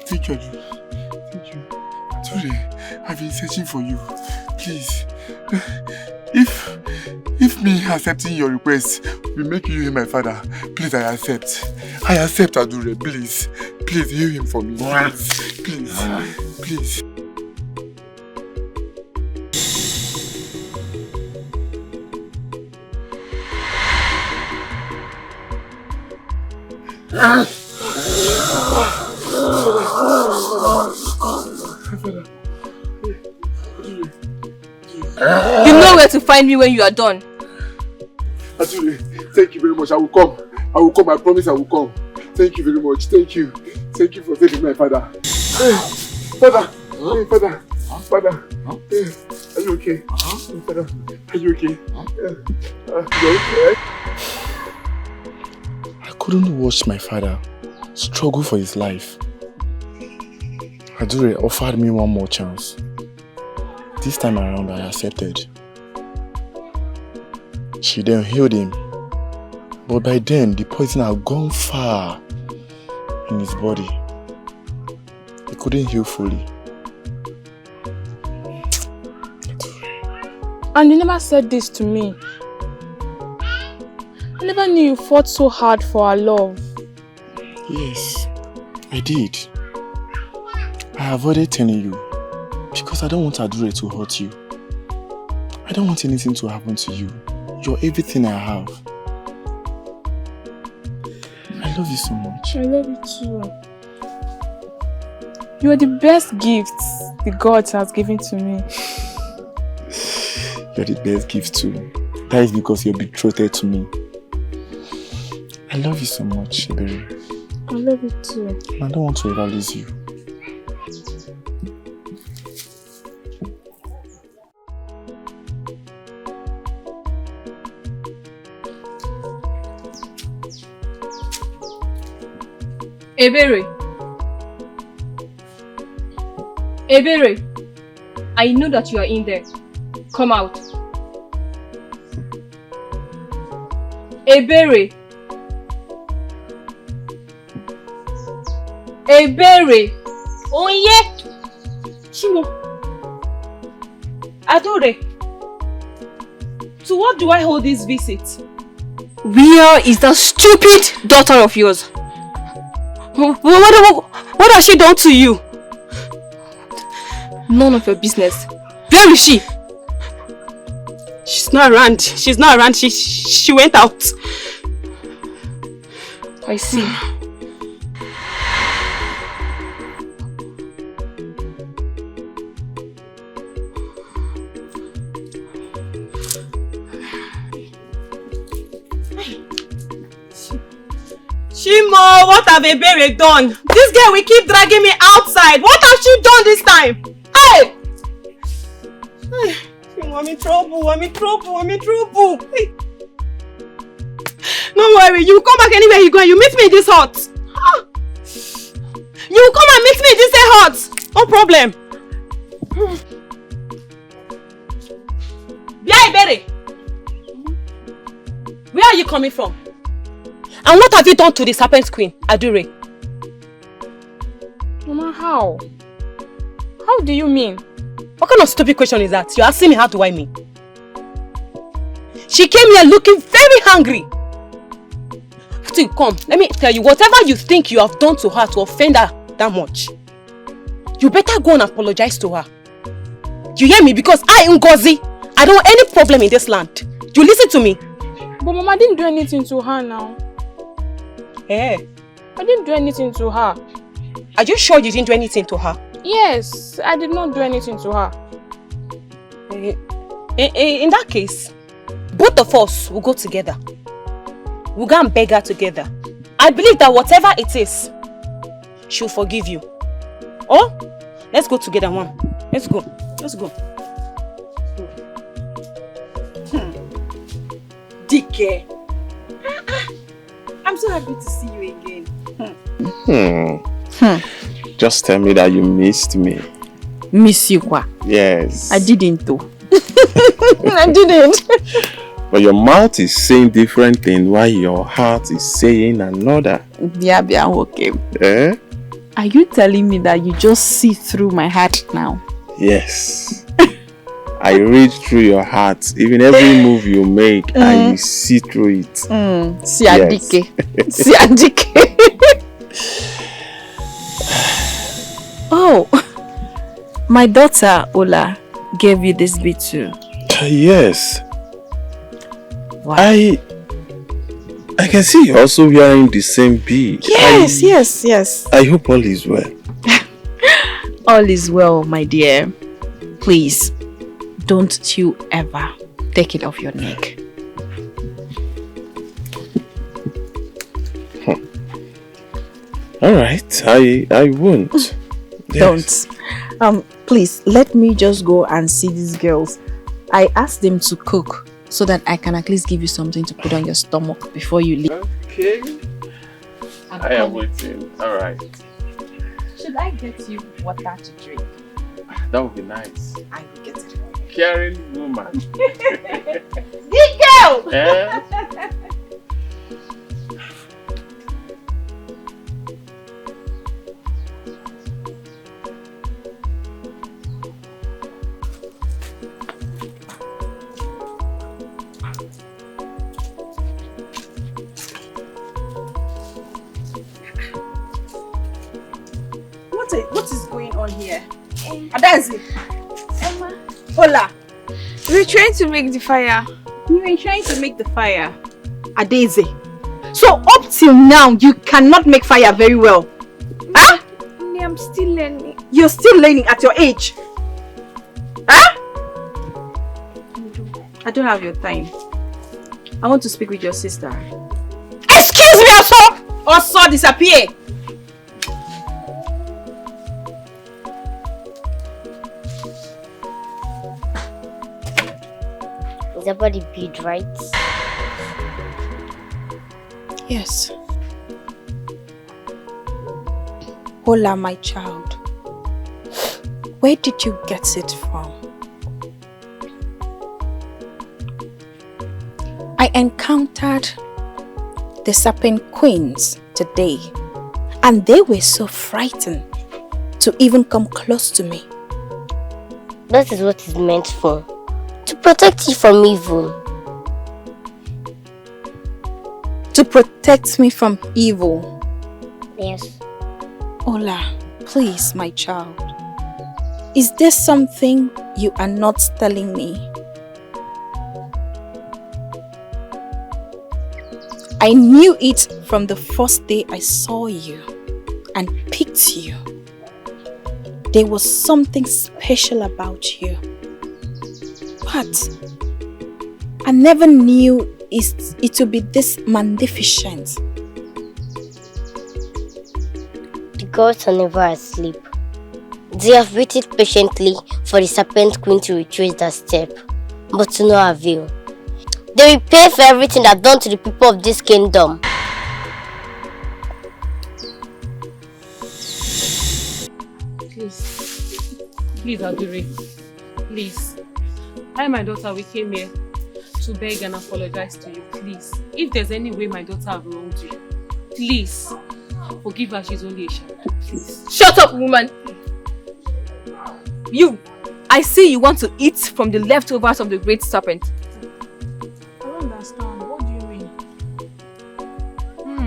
Thank you. Today, I've been searching for you. Please, if me accepting your request will make you heal my father, please, I accept. I accept, Adure. Please heal him for me. Please. You know where to find me when you are done. Adure, thank you very much. I will come. I promise I will come. Thank you very much. Thank you. Thank you for saving my father. Hey, father. Hey, father. Father. Hey, are you okay? Hey, father. Are you okay? You're okay? I couldn't watch my father struggle for his life. Adure offered me one more chance. This time around, I accepted. She then healed him. But by then, the poison had gone far in his body. He couldn't heal fully. And you never said this to me. I never knew you fought so hard for our love. Yes, I did. I avoided telling you because I don't want Adure to hurt you. I don't want anything to happen to you. You're everything I have. I love you so much. I love you too. You are the best gift the gods has given to me. You're the best gift too. That is because you're betrothed to me. I love you so much, Ebere. I love you too. I don't want to ever lose you. Ebere. Ebere. I know that you are in there. Come out. Ebere. Ebere. Onye. Chimo. Adore. To what do I hold this visit? Where is that stupid daughter of yours? What has she done to you? None of your business. Where is she? She's not around. She's not around. She went out. I see. Chimo, what have Ebere done? This girl will keep dragging me outside. What has she done this time? Hey! Chimo, I'm in trouble. I'm in trouble. I'm in trouble. Hey. Don't worry, you come back anywhere you go and you meet me in this hut. You come and meet me in this hut. No problem. Bia Ebere. Where are you coming from? And what have you done to the serpent queen, Adure? Mama, how? How do you mean? What kind of stupid question is that? You're asking me how do I mean? She came here looking very hungry. See, come, let me tell you, whatever you think you have done to her to offend her that much, you better go and apologize to her. You hear me? Because I, Ngozi, I don't want any problem in this land. You listen to me. But Mama didn't do anything to her now. Eh? I didn't do anything to her. Are you sure you didn't do anything to her? Yes, I did not do anything to her. In that case, both of us will go together. We'll go and beg her together. I believe that whatever it is, she'll forgive you. Oh, let's go together, Mom. Let's go. Let's go. Dike. I'm so happy to see you again. Just tell me that you missed me. Miss you, kwa? Yes. I didn't though. I didn't. But your mouth is saying different thing while your heart is saying another. Yeah, okay. Eh? Are you telling me that you just see through my heart now? Yes. I read through your heart. Even every move you make, I see through it. See Adike. See Adike. Oh, my daughter Ola gave you this bead too. Yes. Wow. I can see you're also wearing the same bead. Yes. I hope all is well. All is well, my dear. Please, don't you ever take it off your neck. Alright, I won't. Don't. Please, let me just go and see these girls. I asked them to cook so that I can at least give you something to put on your stomach before you leave. Okay. I am waiting. Alright. Should I get you water to drink? That would be nice. I will get it. Caring woman. Good girl! Eh? What is going on here? Adanzi! Emma! Hola! We were trying to make the fire. You were trying to make the fire. Adeze. So up till now, you cannot make fire very well. Huh? I'm still learning. You're still learning at your age. Huh? I don't have your time. I want to speak with your sister. Excuse me, Oso! Oso, disappear! Is your body beat, right? Yes. Hola, my child. Where did you get it from? I encountered the serpent queens today, and they were so frightened to even come close to me. That is what it's meant for. To protect you from evil. To protect me from evil? Yes. Ola, please, my child. Is there something you are not telling me? I knew it from the first day I saw you and picked you. There was something special about you. But I never knew it would be this magnificent. The gods are never asleep. They have waited patiently for the serpent queen to retrace their step, but to no avail. They will pay for everything they've done to the people of this kingdom. Please, Adure. Please. I and my daughter, we came here to beg and apologize to you. Please. If there's any way my daughter have wronged you, please forgive her. She's only a child. Please. Shut up, woman! You! I see you want to eat from the leftovers of the great serpent. I don't understand. What do you mean?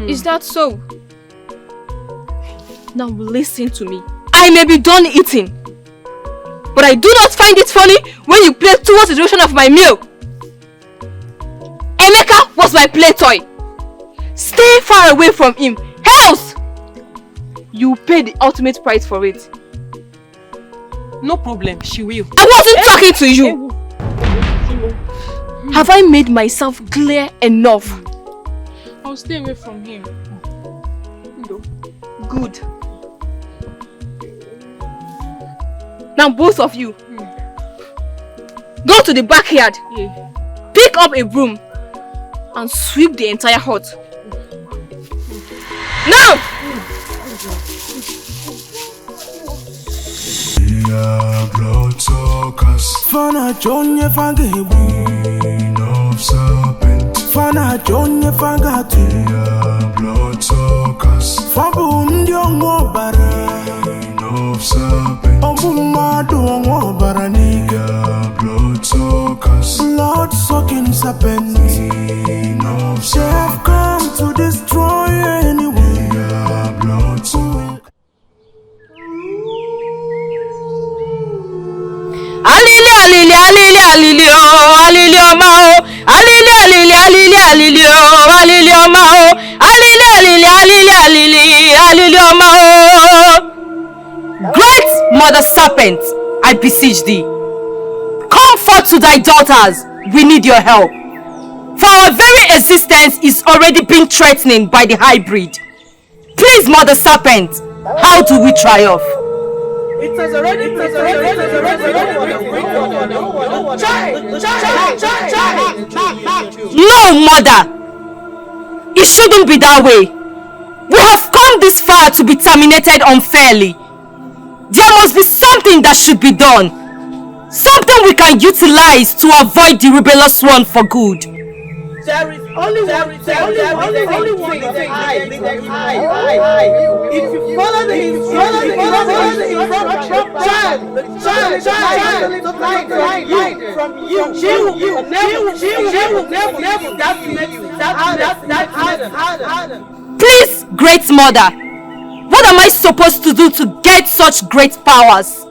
Is that so? Now listen to me. I may be done eating, but I do not find it funny when you play towards the duration of my meal. Emeka was my play toy. Stay far away from him, else you pay the ultimate price for it. No problem, she will. I wasn't talking to you. Have I made myself clear enough? I'll stay away from him. Good. Now both of you, go to the backyard, pick up a broom and sweep the entire hut. Now! Fana Jonya Fanga Queen of Serpent. Fana Jonya Fanga blood suckers. Fabun Yongo Bara of Serpent. Obumadu Bara Nigga blood suckers. Blood sucking serpent. They have come to destroy anyone. Blood suckers. Alili alili alili oh alili oma oh alili alili alili alili oh alili oma oh alili alili alili alili alili oma oh. Great Mother Serpent, I beseech thee, come forth to thy daughters. We need your help. For our very existence is already being threatened by the hybrid. Please, Mother Serpent, how do we triumph? It has already No, Mother! It shouldn't be that way. We have come this far to be terminated unfairly. There must be something that should be done. Something we can utilize to avoid the rebellious one for good. There is only one thing. If you follow the instructions from you, she will never that. Please, Great Mother, what am I supposed to do to get such great powers?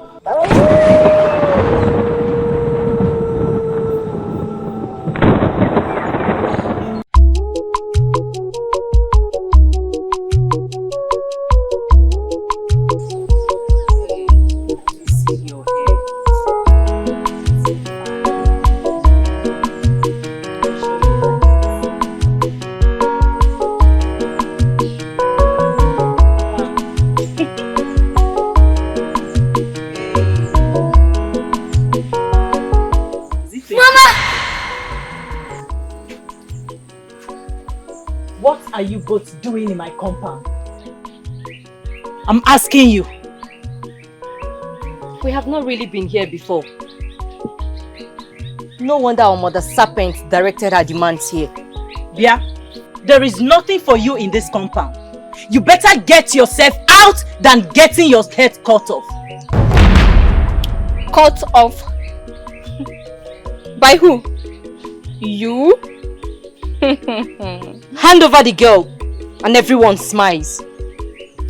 What are you both doing in my compound? I'm asking you. We have not really been here before. No wonder our Mother Serpent directed her demands here. Yeah, there is nothing for you in this compound. You better get yourself out than getting your head cut off. Cut off? By who? You? Hand over the girl and everyone smiles.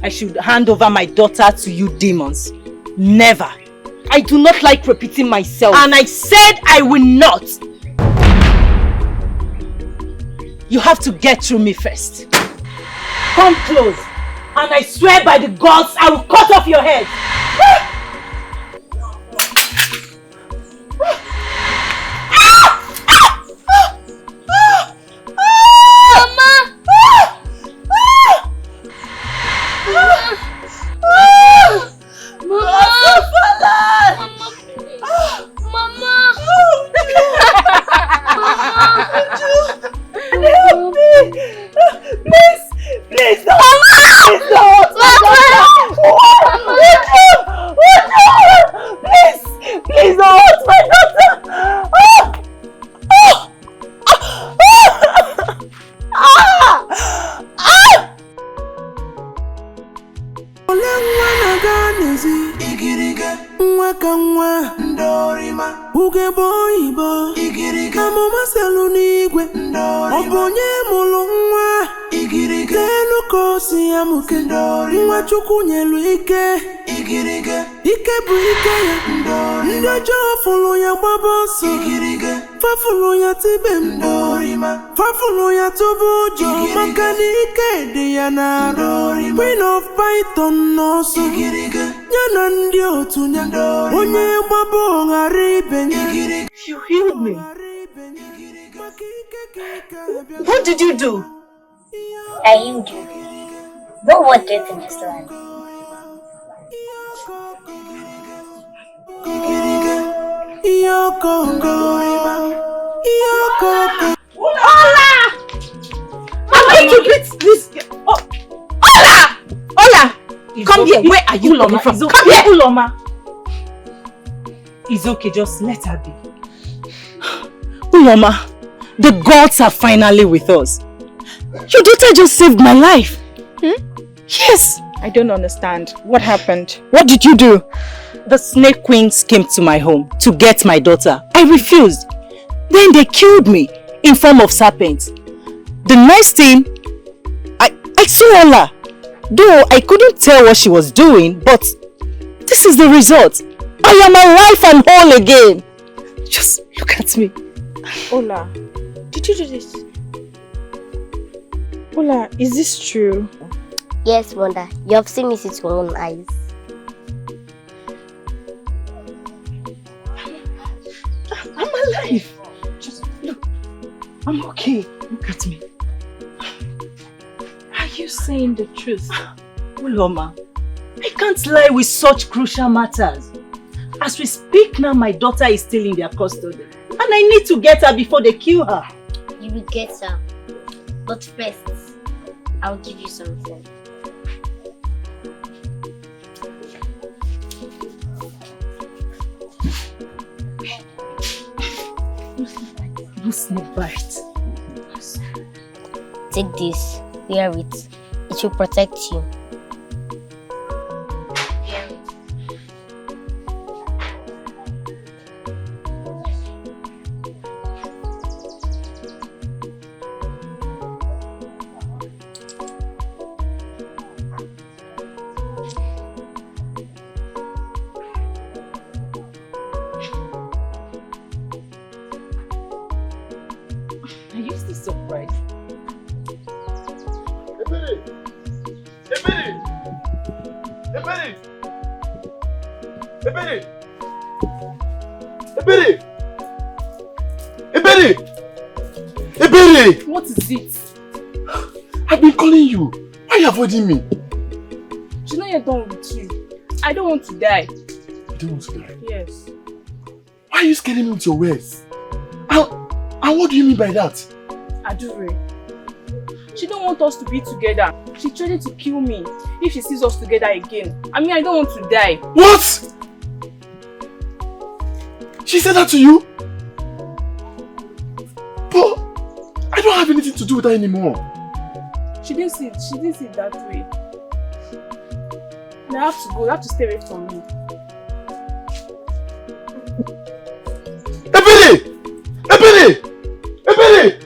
I should hand over my daughter to you demons. Never. I do not like repeating myself. And I said I will not. You have to get through me first. Come close. And I swear by the gods I will cut off your head. Queen of Python no so You healed me. What did you do? I healed you. No one death in this land. Hola! I'm going to get this. Oh. Hola! Hola! Come here. Where are you coming from? Come here. Uloma. It's okay. Just let her be. Uloma, the gods are finally with us. Your daughter just saved my life. Yes. I don't understand. What happened? What did you do? The snake queens came to my home to get my daughter. I refused. Then they killed me in form of serpents. The next thing, I saw Allah. Though I couldn't tell what she was doing, but this is the result. I am alive and whole again. Just look at me. Ola, did you do this? Ola, is this true? Yes, Wanda. You have seen it with your own eyes. I'm alive. Just look. I'm okay. Look at me. Are you saying the truth? Uloma, I can't lie with such crucial matters. As we speak now, my daughter is still in their custody. And I need to get her before they kill her. You will get her. But first, I'll give you something. No snake bite. Take this. Wear it. It will protect you. Are you still surprised? Ebere! What is it? I've been calling you. Why are you avoiding me? She's not yet done with you. I don't want to die. You don't want to die? Yes. Why are you scaring me with your words? And what do you mean by that? Adure. She don't want us to be together. She threatened to kill me if she sees us together again. I mean, I don't want to die. What? She said that to you? But I don't have anything to do with her anymore. She didn't see it that way. And I have to go. You have to stay away from me. Ebere! Ebere! Ebere!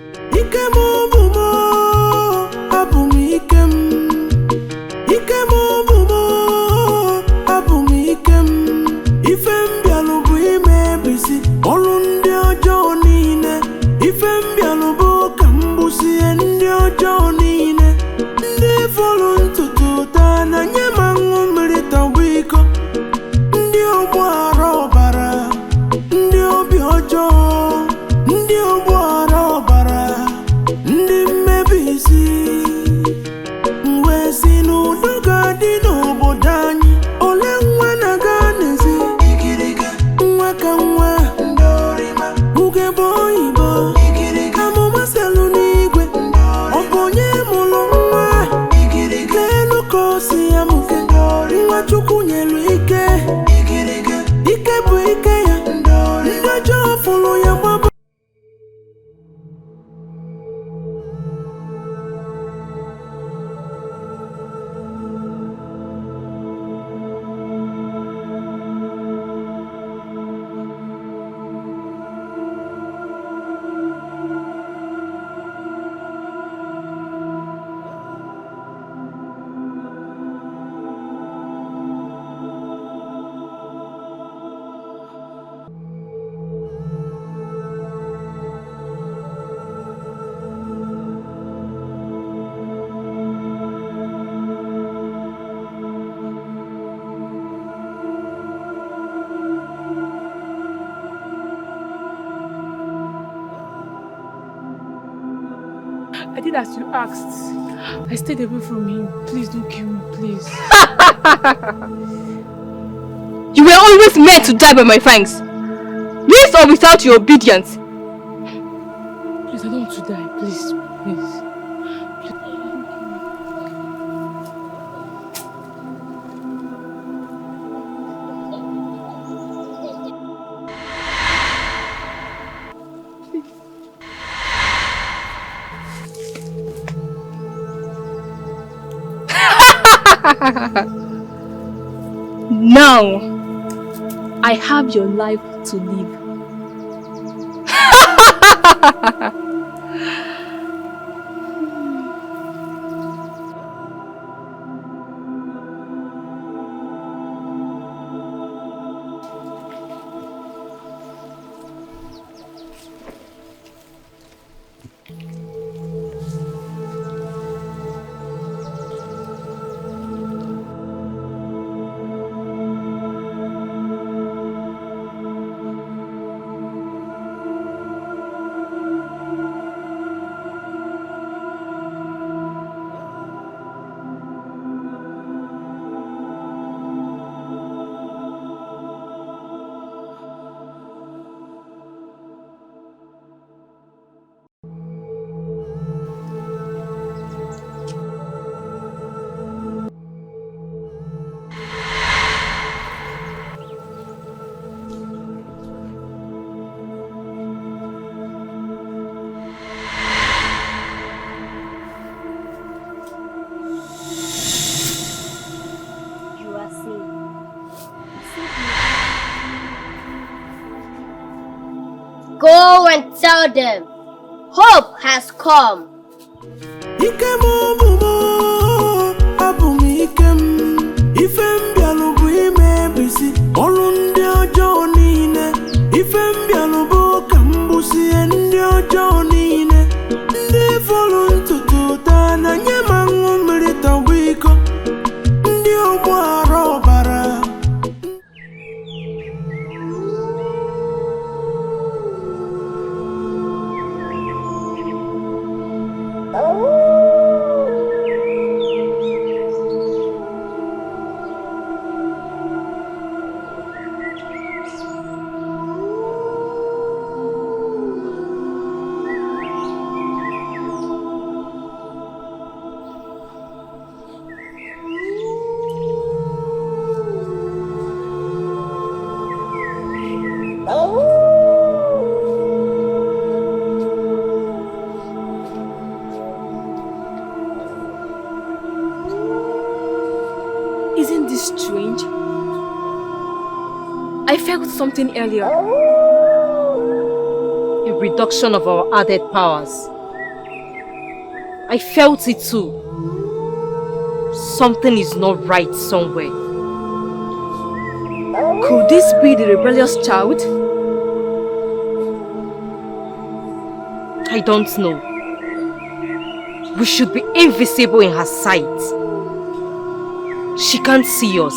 I did as you asked. I stayed away from him. Please don't kill me, please. You were always meant to die by my fangs. With or without your obedience. Please, I don't want to die. Please, please. Now, I have your life to live. Go and tell them, hope has come. Isn't this strange? I felt something earlier. A reduction of our added powers. I felt it too. Something is not right somewhere. Could this be the rebellious child? I don't know. We should be invisible in her sight. She can't see us,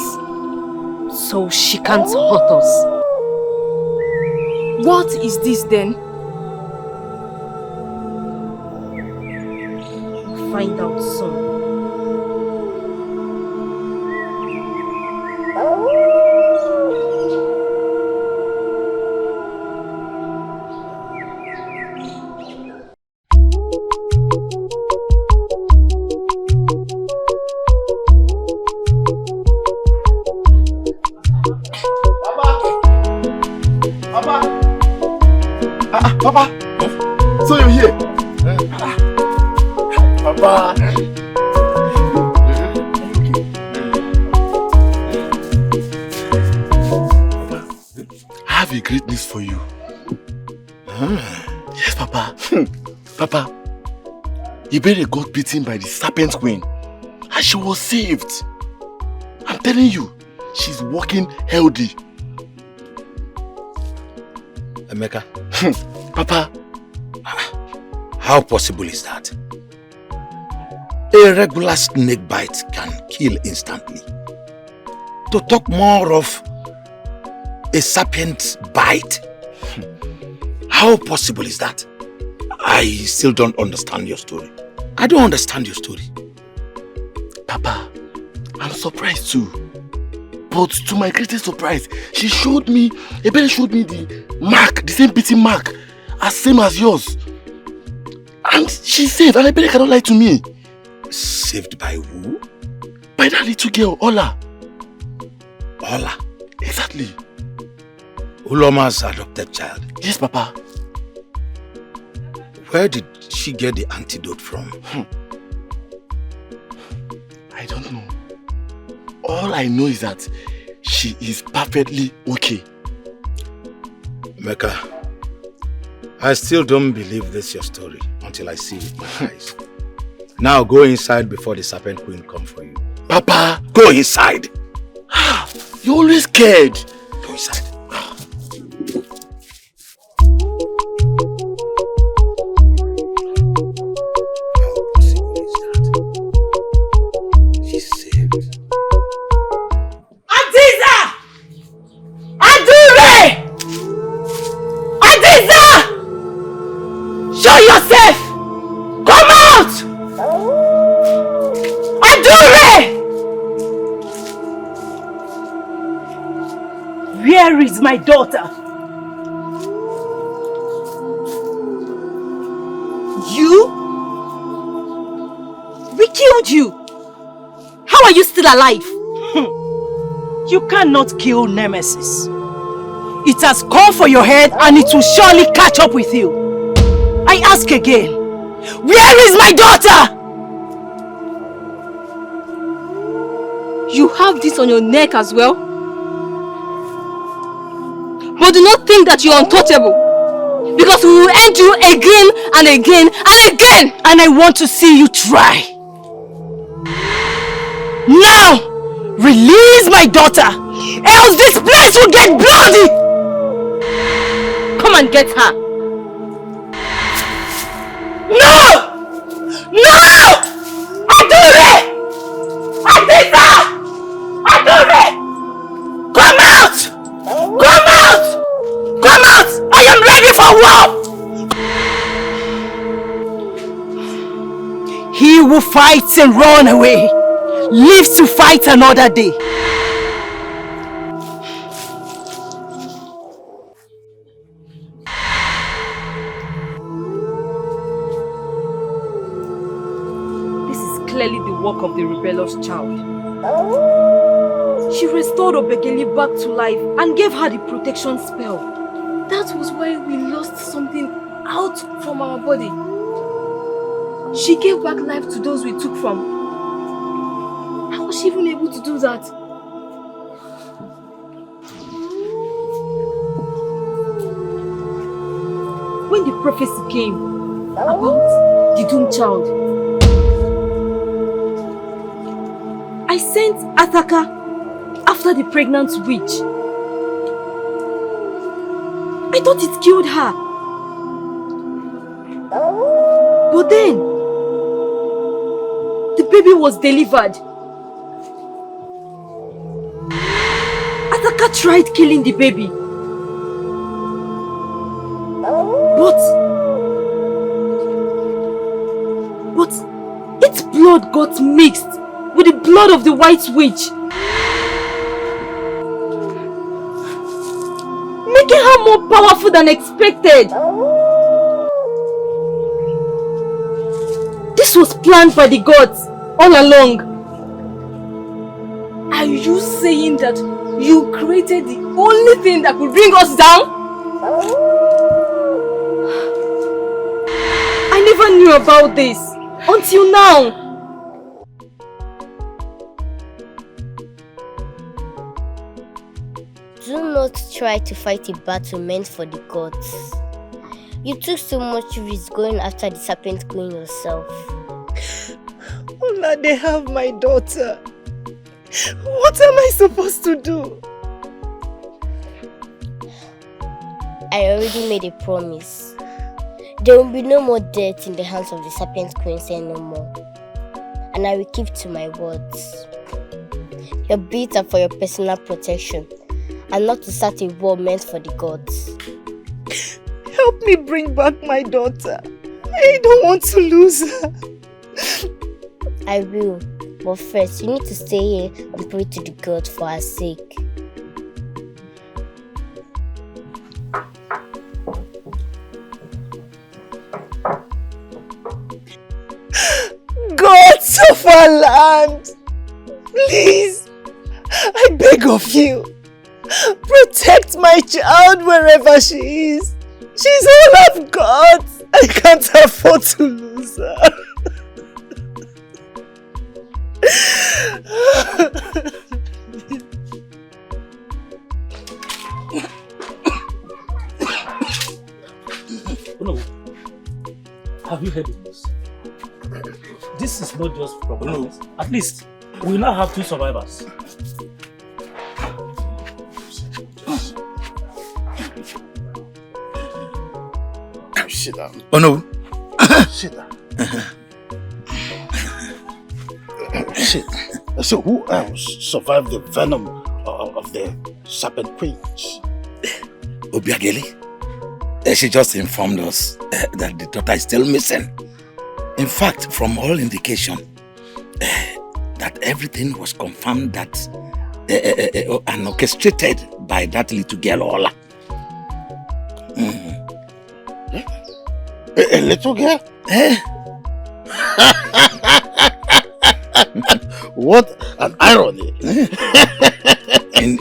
so she can't hurt us. What is this then? We'll find out soon. Papa! So you're here? Papa! I have a great news for you. Yes, Papa. Papa, Ibere got beaten by the serpent queen and she was saved. I'm telling you, she's walking healthy. Emeka, Papa, how possible is that? A regular snake bite can kill instantly. To talk more of a serpent bite? How possible is that? I still don't understand your story. I don't understand your story. Papa, I'm surprised too. But to my greatest surprise, she showed me, Ebere showed me the mark, the same beating mark, as same as yours. And she's saved, and Ebere cannot lie to me. Saved by who? By that little girl, Ola. Ola? Exactly. Uloma's adopted child? Yes, Papa. Where did she get the antidote from? I don't know. All I know is that she is perfectly okay. Mecca, I still don't believe this your story until I see it with my eyes. Now go inside before the serpent queen come for you. Papa, go inside. You're always scared. Go inside. Show yourself! Come out! Adure! Where is my daughter? You? We killed you! How are you still alive? You cannot kill Nemesis. It has come for your head and it will surely catch up with you. I ask again, where is my daughter? You have this on your neck as well? But do not think that you are untouchable. Because we will end you again and again and again. And I want to see you try. Now, release my daughter, else this place will get bloody. Come and get her. No! No! Adore! Adisa! Adore! Come out! Come out! Come out! I am ready for war! He who fights and run away lives to fight another day. This is clearly the work of the rebellious child. She restored Obegeli back to life and gave her the protection spell. That was why we lost something out from our body. She gave back life to those we took from. How was she even able to do that? When the prophecy came about the doomed child, I sent Ataka after the pregnant witch. I thought it killed her. But then, the baby was delivered. Ataka tried killing the baby. But its blood got mixed with the blood of the white witch, making her more powerful than expected. This was planned by the gods all along. Are you saying that you created the only thing that could bring us down? I never knew about this until now. Do not try to fight a battle meant for the gods. You took so much risk going after the serpent queen yourself. Ola, they have my daughter. What am I supposed to do? I already made a promise. There will be no more death in the hands of the serpent queens anymore. And I will keep to my words. Your beads are for your personal protection and not to start a war meant for the gods. Help me bring back my daughter. I don't want to lose her. I will. But first, you need to stay here and pray to the God for her sake. Gods of our land, please, I beg of you, protect my child wherever she is. She's all I've got. I can't afford to lose her. No, have you heard of this? This is not just problem. At least we now have 2 survivors. Sit down. Oh no. Sit down. Sit. So who else survived the venom of the serpent queens? Obiageli. She just informed us that the daughter is still missing. In fact, from all indication, that everything was confirmed that and orchestrated by that little girl Ola. A little girl? What an irony.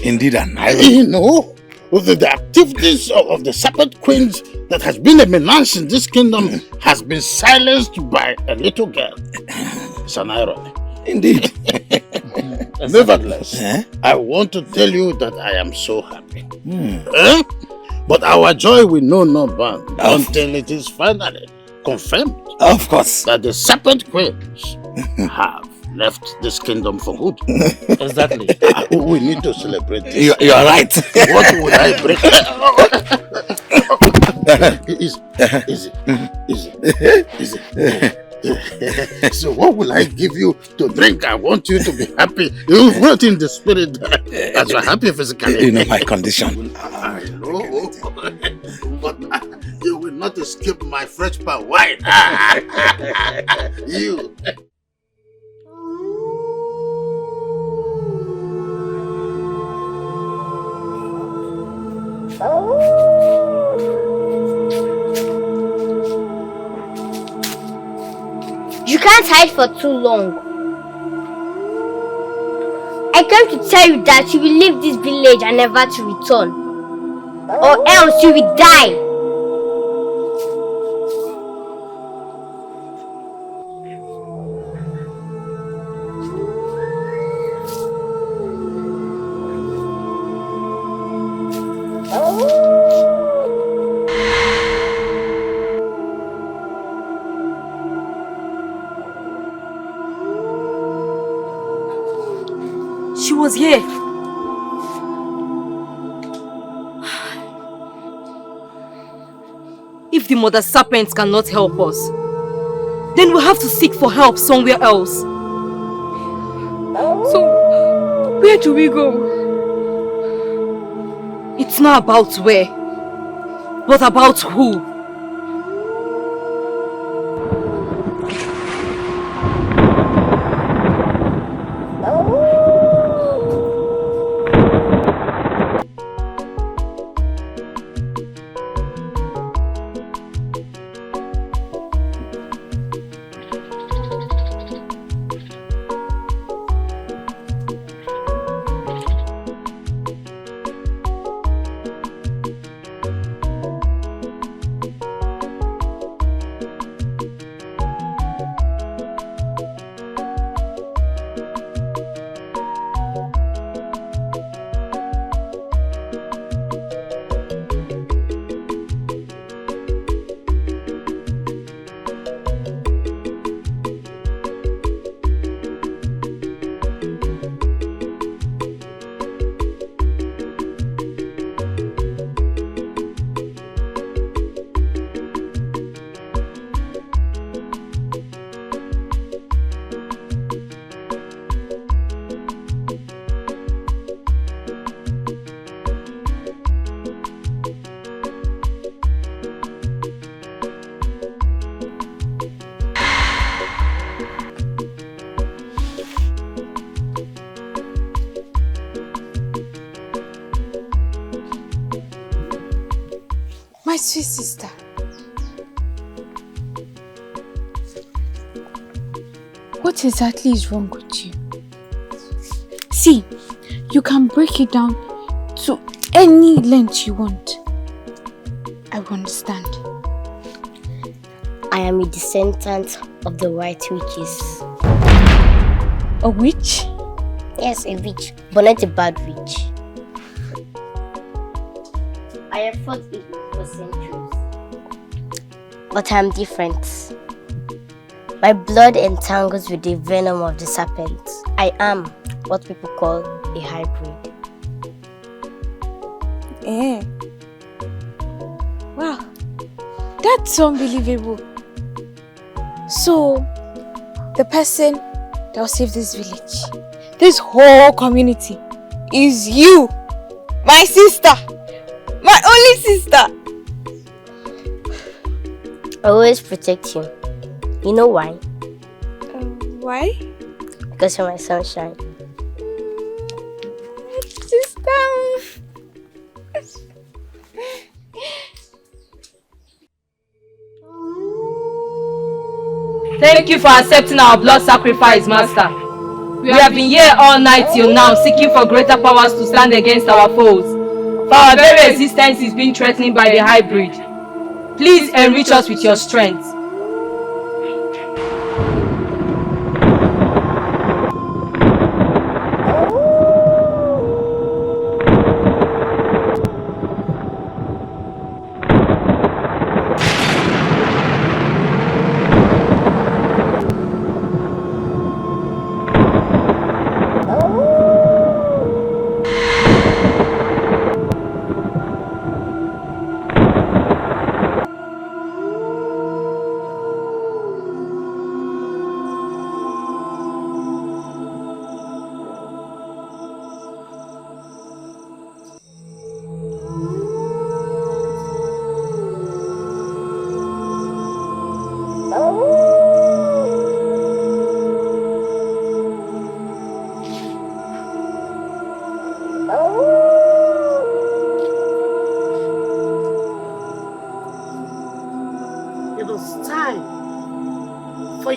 Indeed an irony. You know, with the activities of the serpent queens that has been a menace in this kingdom has been silenced by a little girl. It's an irony. Indeed. Nevertheless, I want to tell you that I am so happy. But our joy will know no bound until it is finally confirmed. Of course. That the serpent queens have left this kingdom for good. Exactly. We need to celebrate this. You are right. What will I bring? Easy. So what will I give you to drink? I want you to be happy. You want in the spirit that you are happy physically. You know my condition. I know. But you will not escape my fresh pan wine. You. You can't hide for too long. I came to tell you that you will leave this village and never to return. Or else you will die. She was here. If the mother serpent cannot help us, then we'll have to seek for help somewhere else. So, where do we go? It's not about where, but about who. My sweet sister. What exactly is wrong with you? See, you can break it down to any length you want. I will understand. I am a descendant of the white witches. A witch? Yes, a witch, but not a bad witch. I have fought evil for centuries. But I am different. My blood entangles with the venom of the serpent. I am what people call a hybrid. Eh. Wow. That's unbelievable. So, the person that will save this village, this whole community, is you, my sister, my only sister. I always protect you. You know why? Why? Because you're my sunshine. Sister. Thank you for accepting our blood sacrifice, Master. We have been here all night till now, seeking for greater powers to stand against our foes. For our very existence is being threatened by the hybrid. Please enrich us with your strength.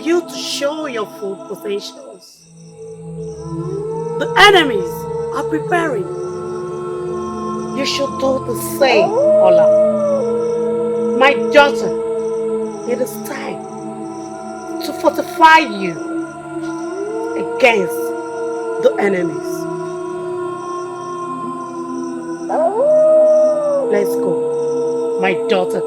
you to show your full potentials. The enemies are preparing. You should do the same, Ola. My daughter, it is time to fortify you against the enemies. Let's go, my daughter.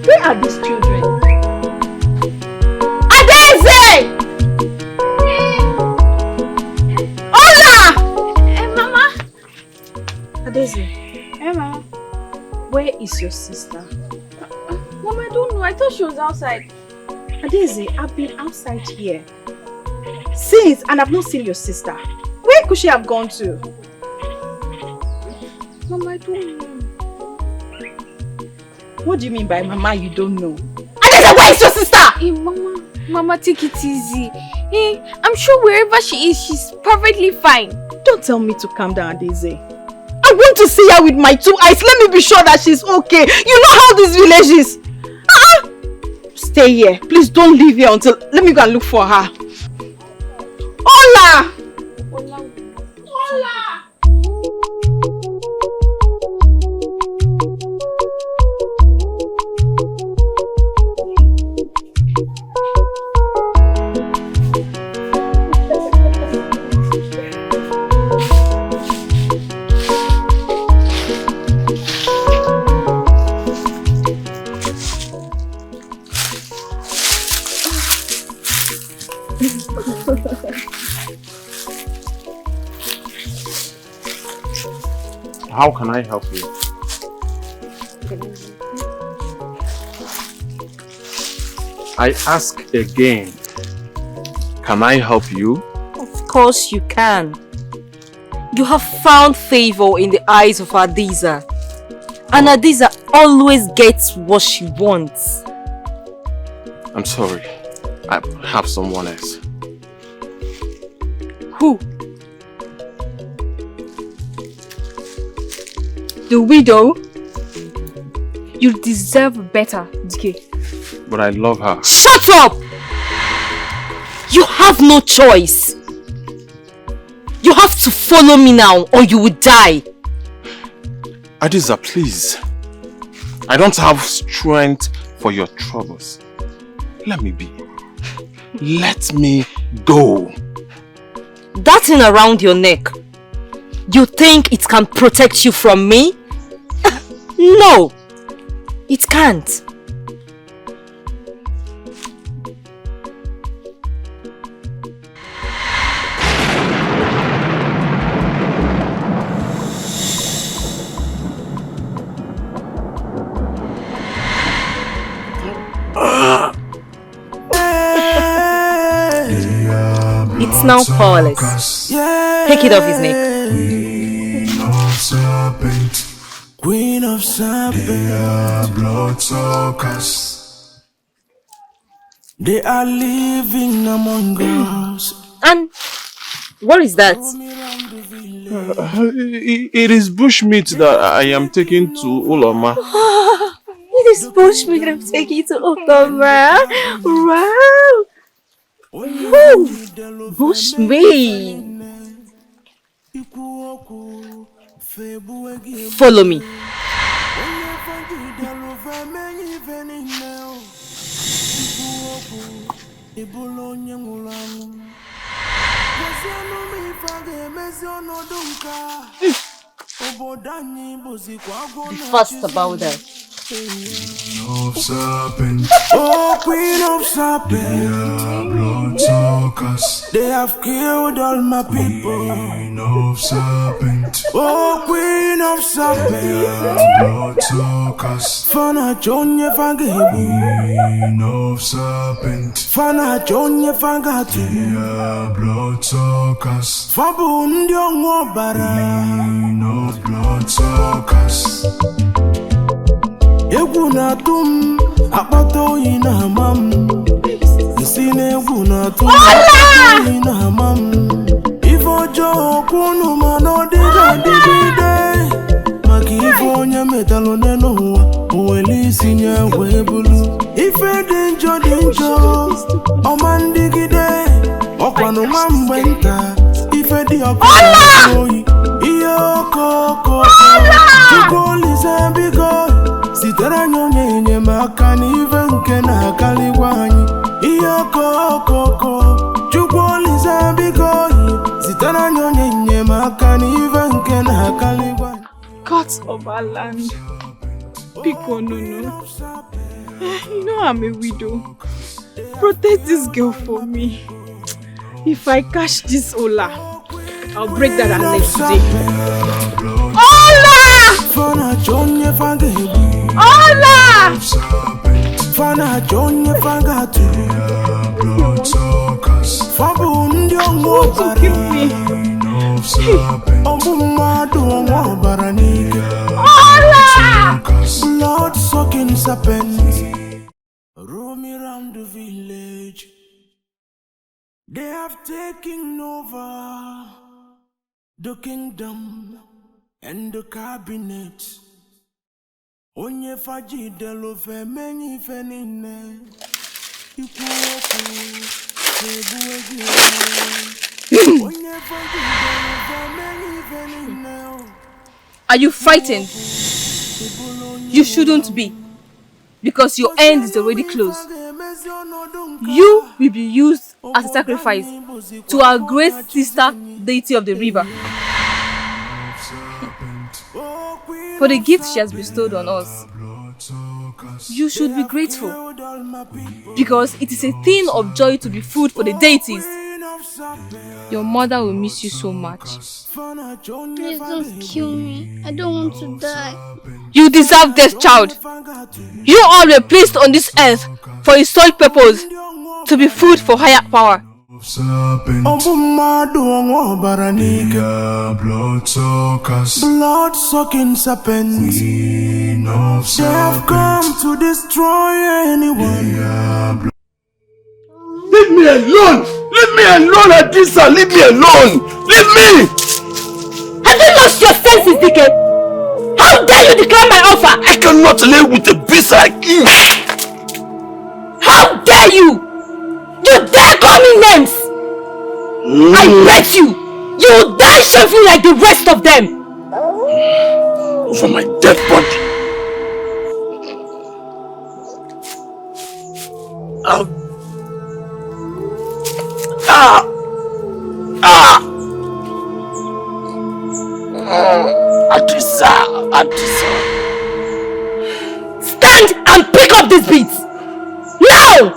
Where are these children? Adeze! Hola! Mama! Adeze. Mama. Where is your sister? Mama, I don't know. I thought she was outside. Adeze, I've been outside here since and I've not seen your sister. Where could she have gone to? Mama, I don't know. What do you mean by Mama you don't know? Adeze, where is your sister? Hey, Mama, take it easy. Hey, I'm sure wherever she is, she's perfectly fine. Don't tell me to calm down, Adeze. I want to see her with my 2 eyes. Let me be sure that she's okay. You know how this village is. Stay here. Please don't leave here until... Let me go and look for her. Hola! Hola! How can I help you? I ask again. Can I help you? Of course you can. You have found favor in the eyes of Adiza. And Adiza always gets what she wants. I'm sorry. I have someone else. Who? The widow? You deserve better, DK. But I love her. Shut up! You have no choice. You have to follow me now or you will die. Adiza, please. I don't have strength for your troubles. Let me be. Let me go. That thing around your neck, you think it can protect you from me? No, it can't. It's now powerless. Take it off his neck. Queen of serpent, they are bloodsuckers. They are living among us. And what is that? It is bushmeat that I am taking to Uloma. It is bushmeat I'm taking to Uloma. Wow! Woo! Bushmeat. Follow me. Be fast about that. Of serpent. Oh, queen of serpent. They are bloodsuckers. They have killed all my people. Queen of serpent. Oh, queen of serpent. They are bloodsuckers. Fana Jonya Fagabu. Queen of serpent. Fana Jonya Fagatu. They are bloodsuckers. Fabun Young Bara. Queen of bloodsuckers. Egunatum Abato ina mam. Isine guna to. Ina mam. Ifo jo kunu mano diga digide. Maki ifo nya metalo neno. Uweli sinya webulu. Ife dinjo. Oman digide. Okwano mambenta. Ife di okoi. Iyo koko. Chukoli zambigo. Sitera nyonye makani venke na kaliwanyi. Iyo koko. Chukoli zambigo. Sitera nyonye makani venke na kaliwanyi. Gods of our land. Pico no. You know I'm a widow. Protect this girl for me. If I catch this Ola, I'll break that her leg today. Ola! Ola! Fana jonye fangatu. Fabu ndio give me. Ola! Blood sucking serpent. Roaming around the village. They have taken over the kingdom and the cabinet. Onye faji delo fe meni fenine. Ikuoku sebuegi. Onye faji delo fe meni fenine. Are you frightened? You shouldn't be, because your end is already close. You will be used as a sacrifice to our great sister, deity of the river, for the gift she has bestowed on us. You should be grateful, because it is a thing of joy to be food for the deities. Your mother will miss you so much. Please don't kill me. I don't want to die. You deserve death, child. You all were placed on this earth for a sole purpose, to be food for higher power. Blood sucking serpents. They have come to destroy anyone. Leave me alone! Leave me alone, Adisa! Leave me alone! Leave me! Have you lost your senses, Dike? How dare you decline my offer? I cannot live with a beast like you! How dare you! You dare call me names! I bet you! You will die shamefully like the rest of them! Over my dead body! Adisa. Stand and pick up these beats! Now!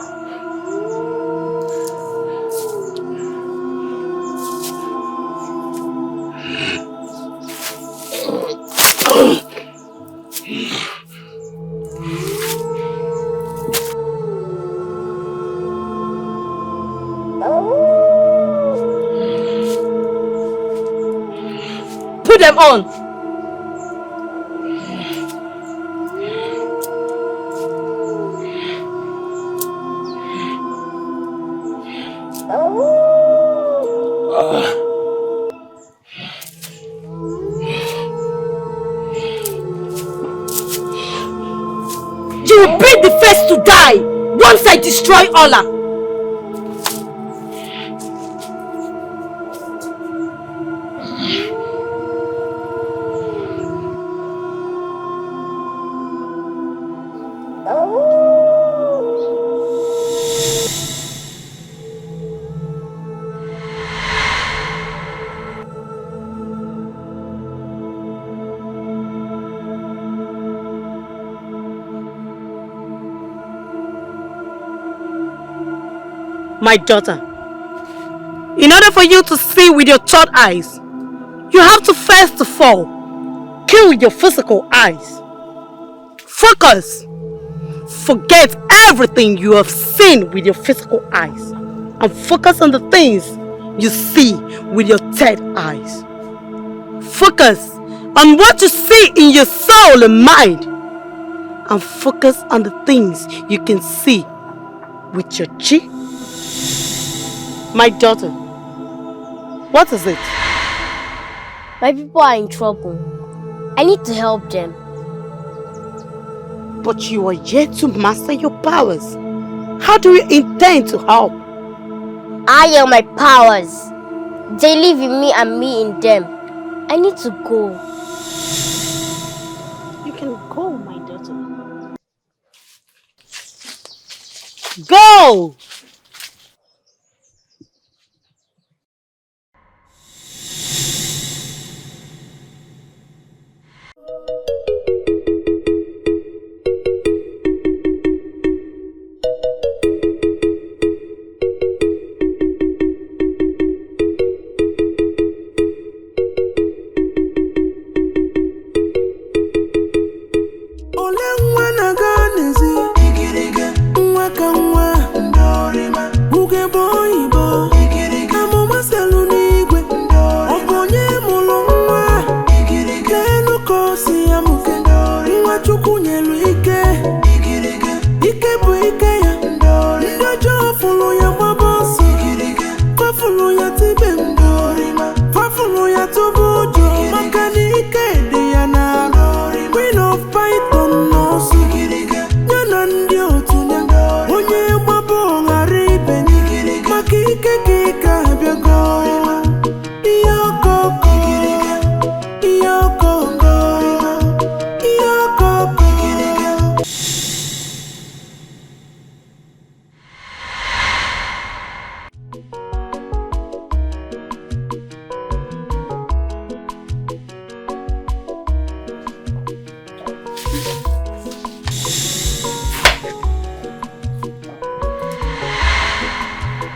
Put them on! You will be the first to die once I destroy Ola. My daughter, in order for you to see with your third eyes, you have to first of all kill your physical eyes. Focus. Forget everything you have seen with your physical eyes and focus on the things you see with your third eyes. Focus on what you see in your soul and mind and focus on the things you can see with your chi. My daughter, what is it? My people are in trouble. I need to help them. But you are yet to master your powers. How do you intend to help? I am my powers. They live in me and me in them. I need to go. You can go, my daughter. Go!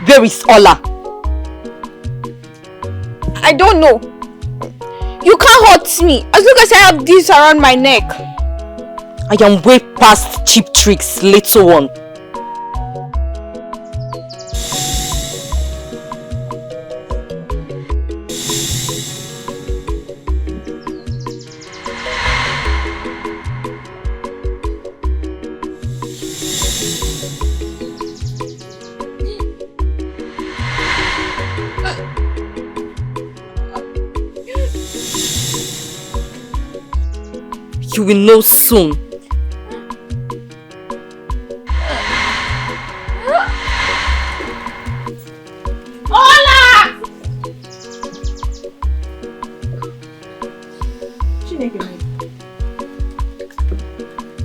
Where is Ola? I don't know. You can't hurt me as long as I have this around my neck. I am way past cheap tricks, little one. You will know soon. Ola!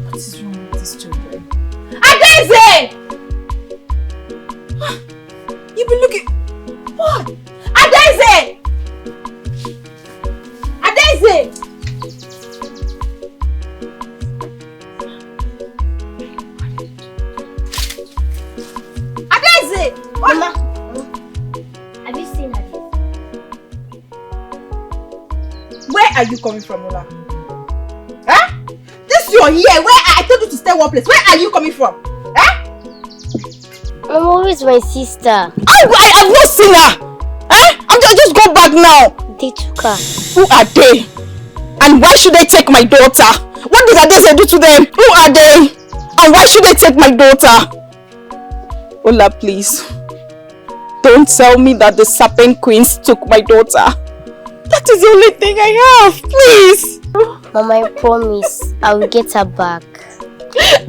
What is wrong with these children? Adeze! You've been looking. What? Adeze! Adeze! Mama, have you seen her? Where are you coming from, Ola? Huh? This your here. Where I told you to stay one place. Where are you coming from? Huh? Mama, who is my sister? I have not seen her. Huh? I'm just go back now. They took her. Who are they? And why should they take my daughter? What did Adeze do to them? Who are they? And why should they take my daughter? Ola, please. Don't tell me that the serpent queens took my daughter. That is the only thing I have, please. Mama, I promise I will get her back.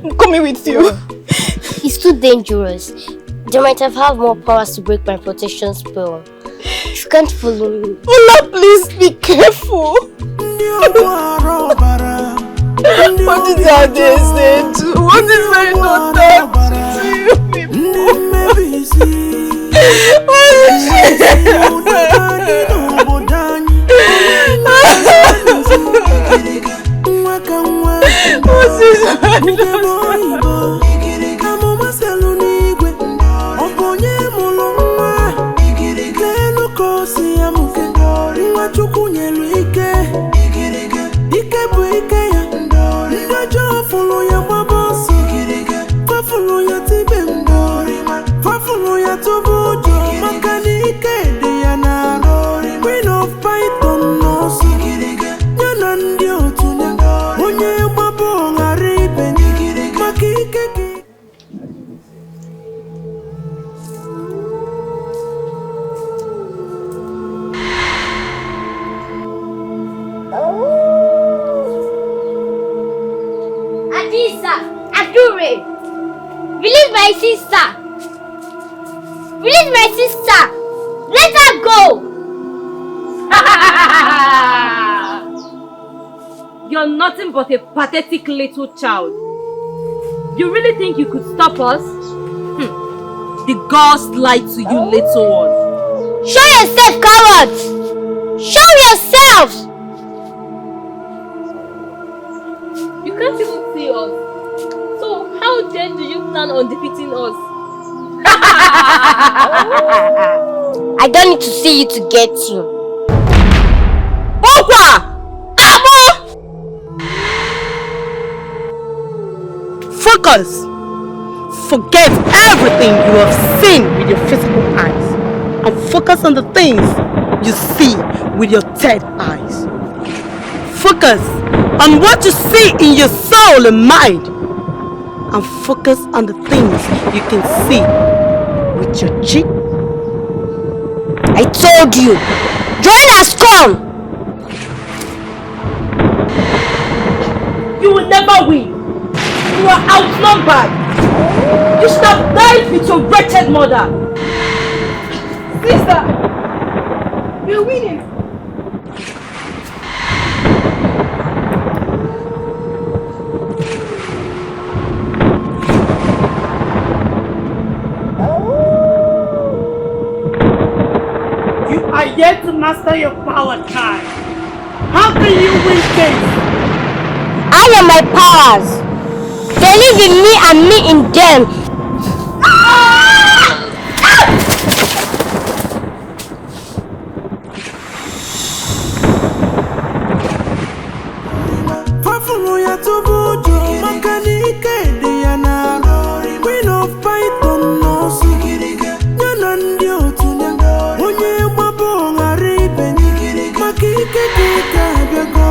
I'm coming with you. It's too dangerous. They might have more powers to break my protection spell. You can't follow me. Ola, please be careful. What did Adeze do? What is my daughter to you people? Onye gbabo ngari ibe Release my sister! Release my sister! Let her go! You're nothing but a pathetic little child. You really think you could stop us? The gods lied to you, little one. Show yourself, cowards! Show yourselves! You can't even see us. So how then do you plan on defeating us? I don't need to see you to get you. Okwa! Focus! Forget everything you have seen with your physical eyes and focus on the things you see with your third eyes. Focus on what you see in your soul and mind and focus on the things you can see with your cheek. I told you, join us, come! You will never win. You are outnumbered. You should have died with your wretched mother. Sister, we're winning. You are yet to master your power, child. How can you win this? I am my powers. They live in me and me in them. Queen of Python, no sigiriga. Nyanandi otunyanga. Onye mabonga riben. Makike kika biago.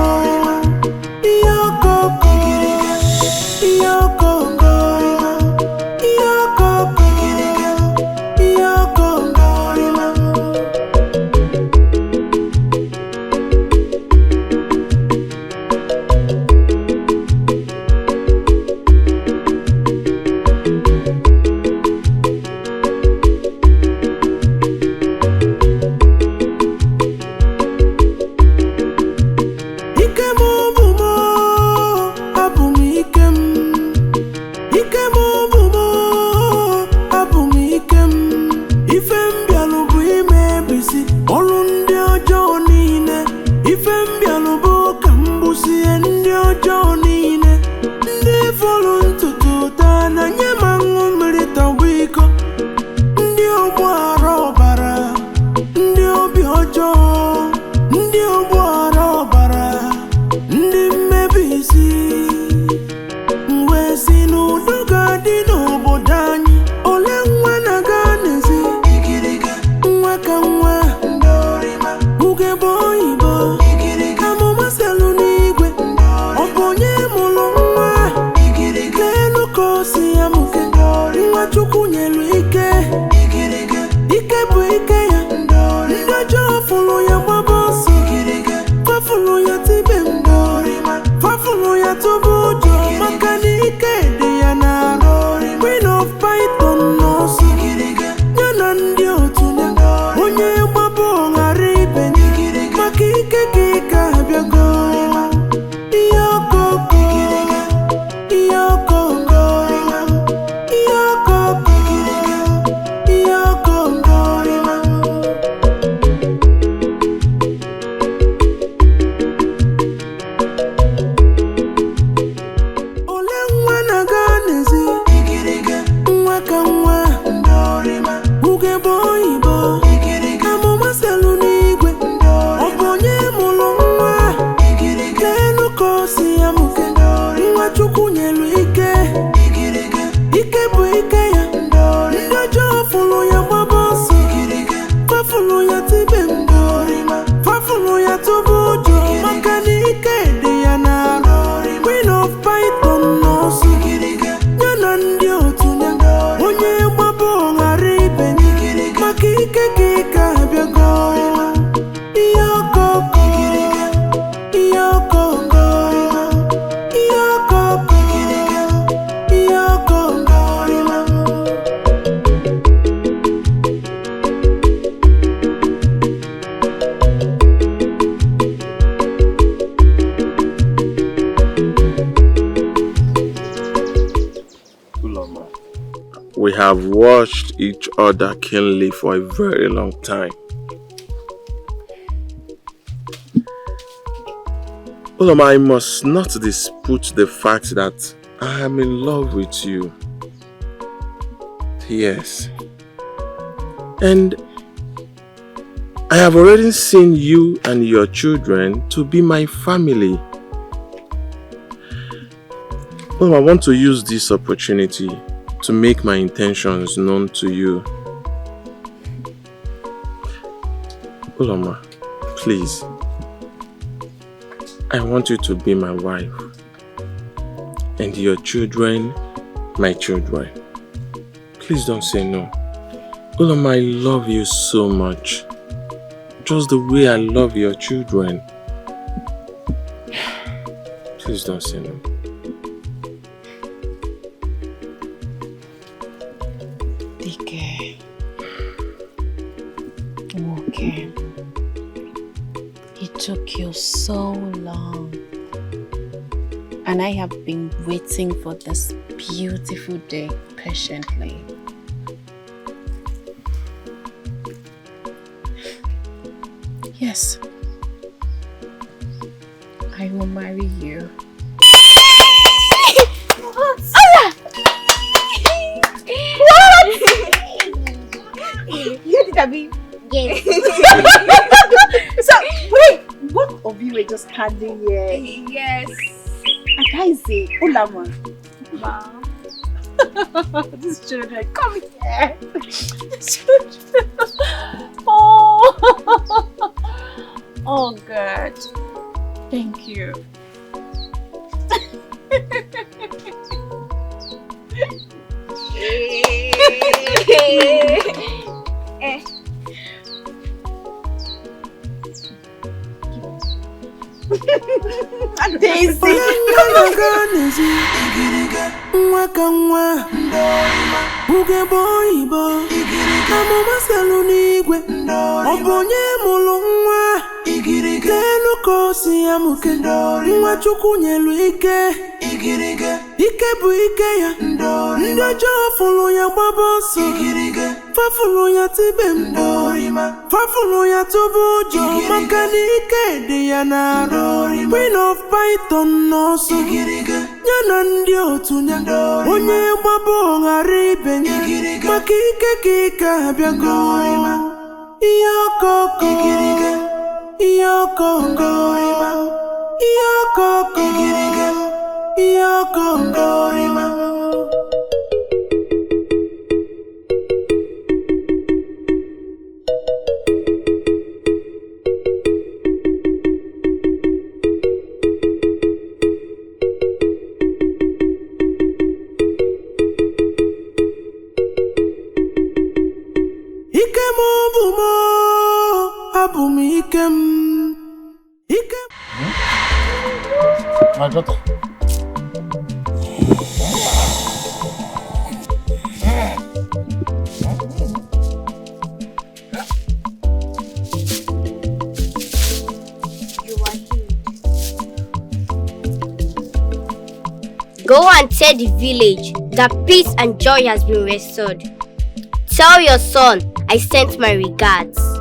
Iyokoko. Iyokoko. Iyokoko. Iyokoko. Queen of Python, no sigiriga. Nyanandi otunyanga. Onye mabonga riben. Makike kika biago. Iyokoko. Iyokoko. Iyokoko. We have watched each other keenly for a very long time. Uloma, I must not dispute the fact that I am in love with you. Yes. And I have already seen you and your children to be my family. Well, I want to use this opportunity to make my intentions known to you. Uloma, please. I want you to be my wife. And your children, my children. Please don't say no. Uloma, I love you so much. Just the way I love your children. Please don't say no. Okay. It took you so long. And I have been waiting for this beautiful day patiently. Yes. I will marry you. What? You did, Abby? Yes. So, wait, both of you were just standing here. Yes. And I say, Ulama. Wow. These children, come here. Oh. Oh God. Thank you. Daisy. Ike bụ ike ya ndị ọjọọ fụrụ ya gbaba ọsọ fafụrụ ya tibe mbọ fafụrụ ya tụbụ ụjọ maka na ike dị ya n'arụ Queen of Python n'ọsọ ya na ndị otu ya onye gbaba ọghara ibe ya maka ike ka ike abịago ihe ọkọkọ ihe ọkọkọ ihe ọkọkọ My daughter. Go and tell the village that peace and joy has been restored. Tell your son I sent my regards.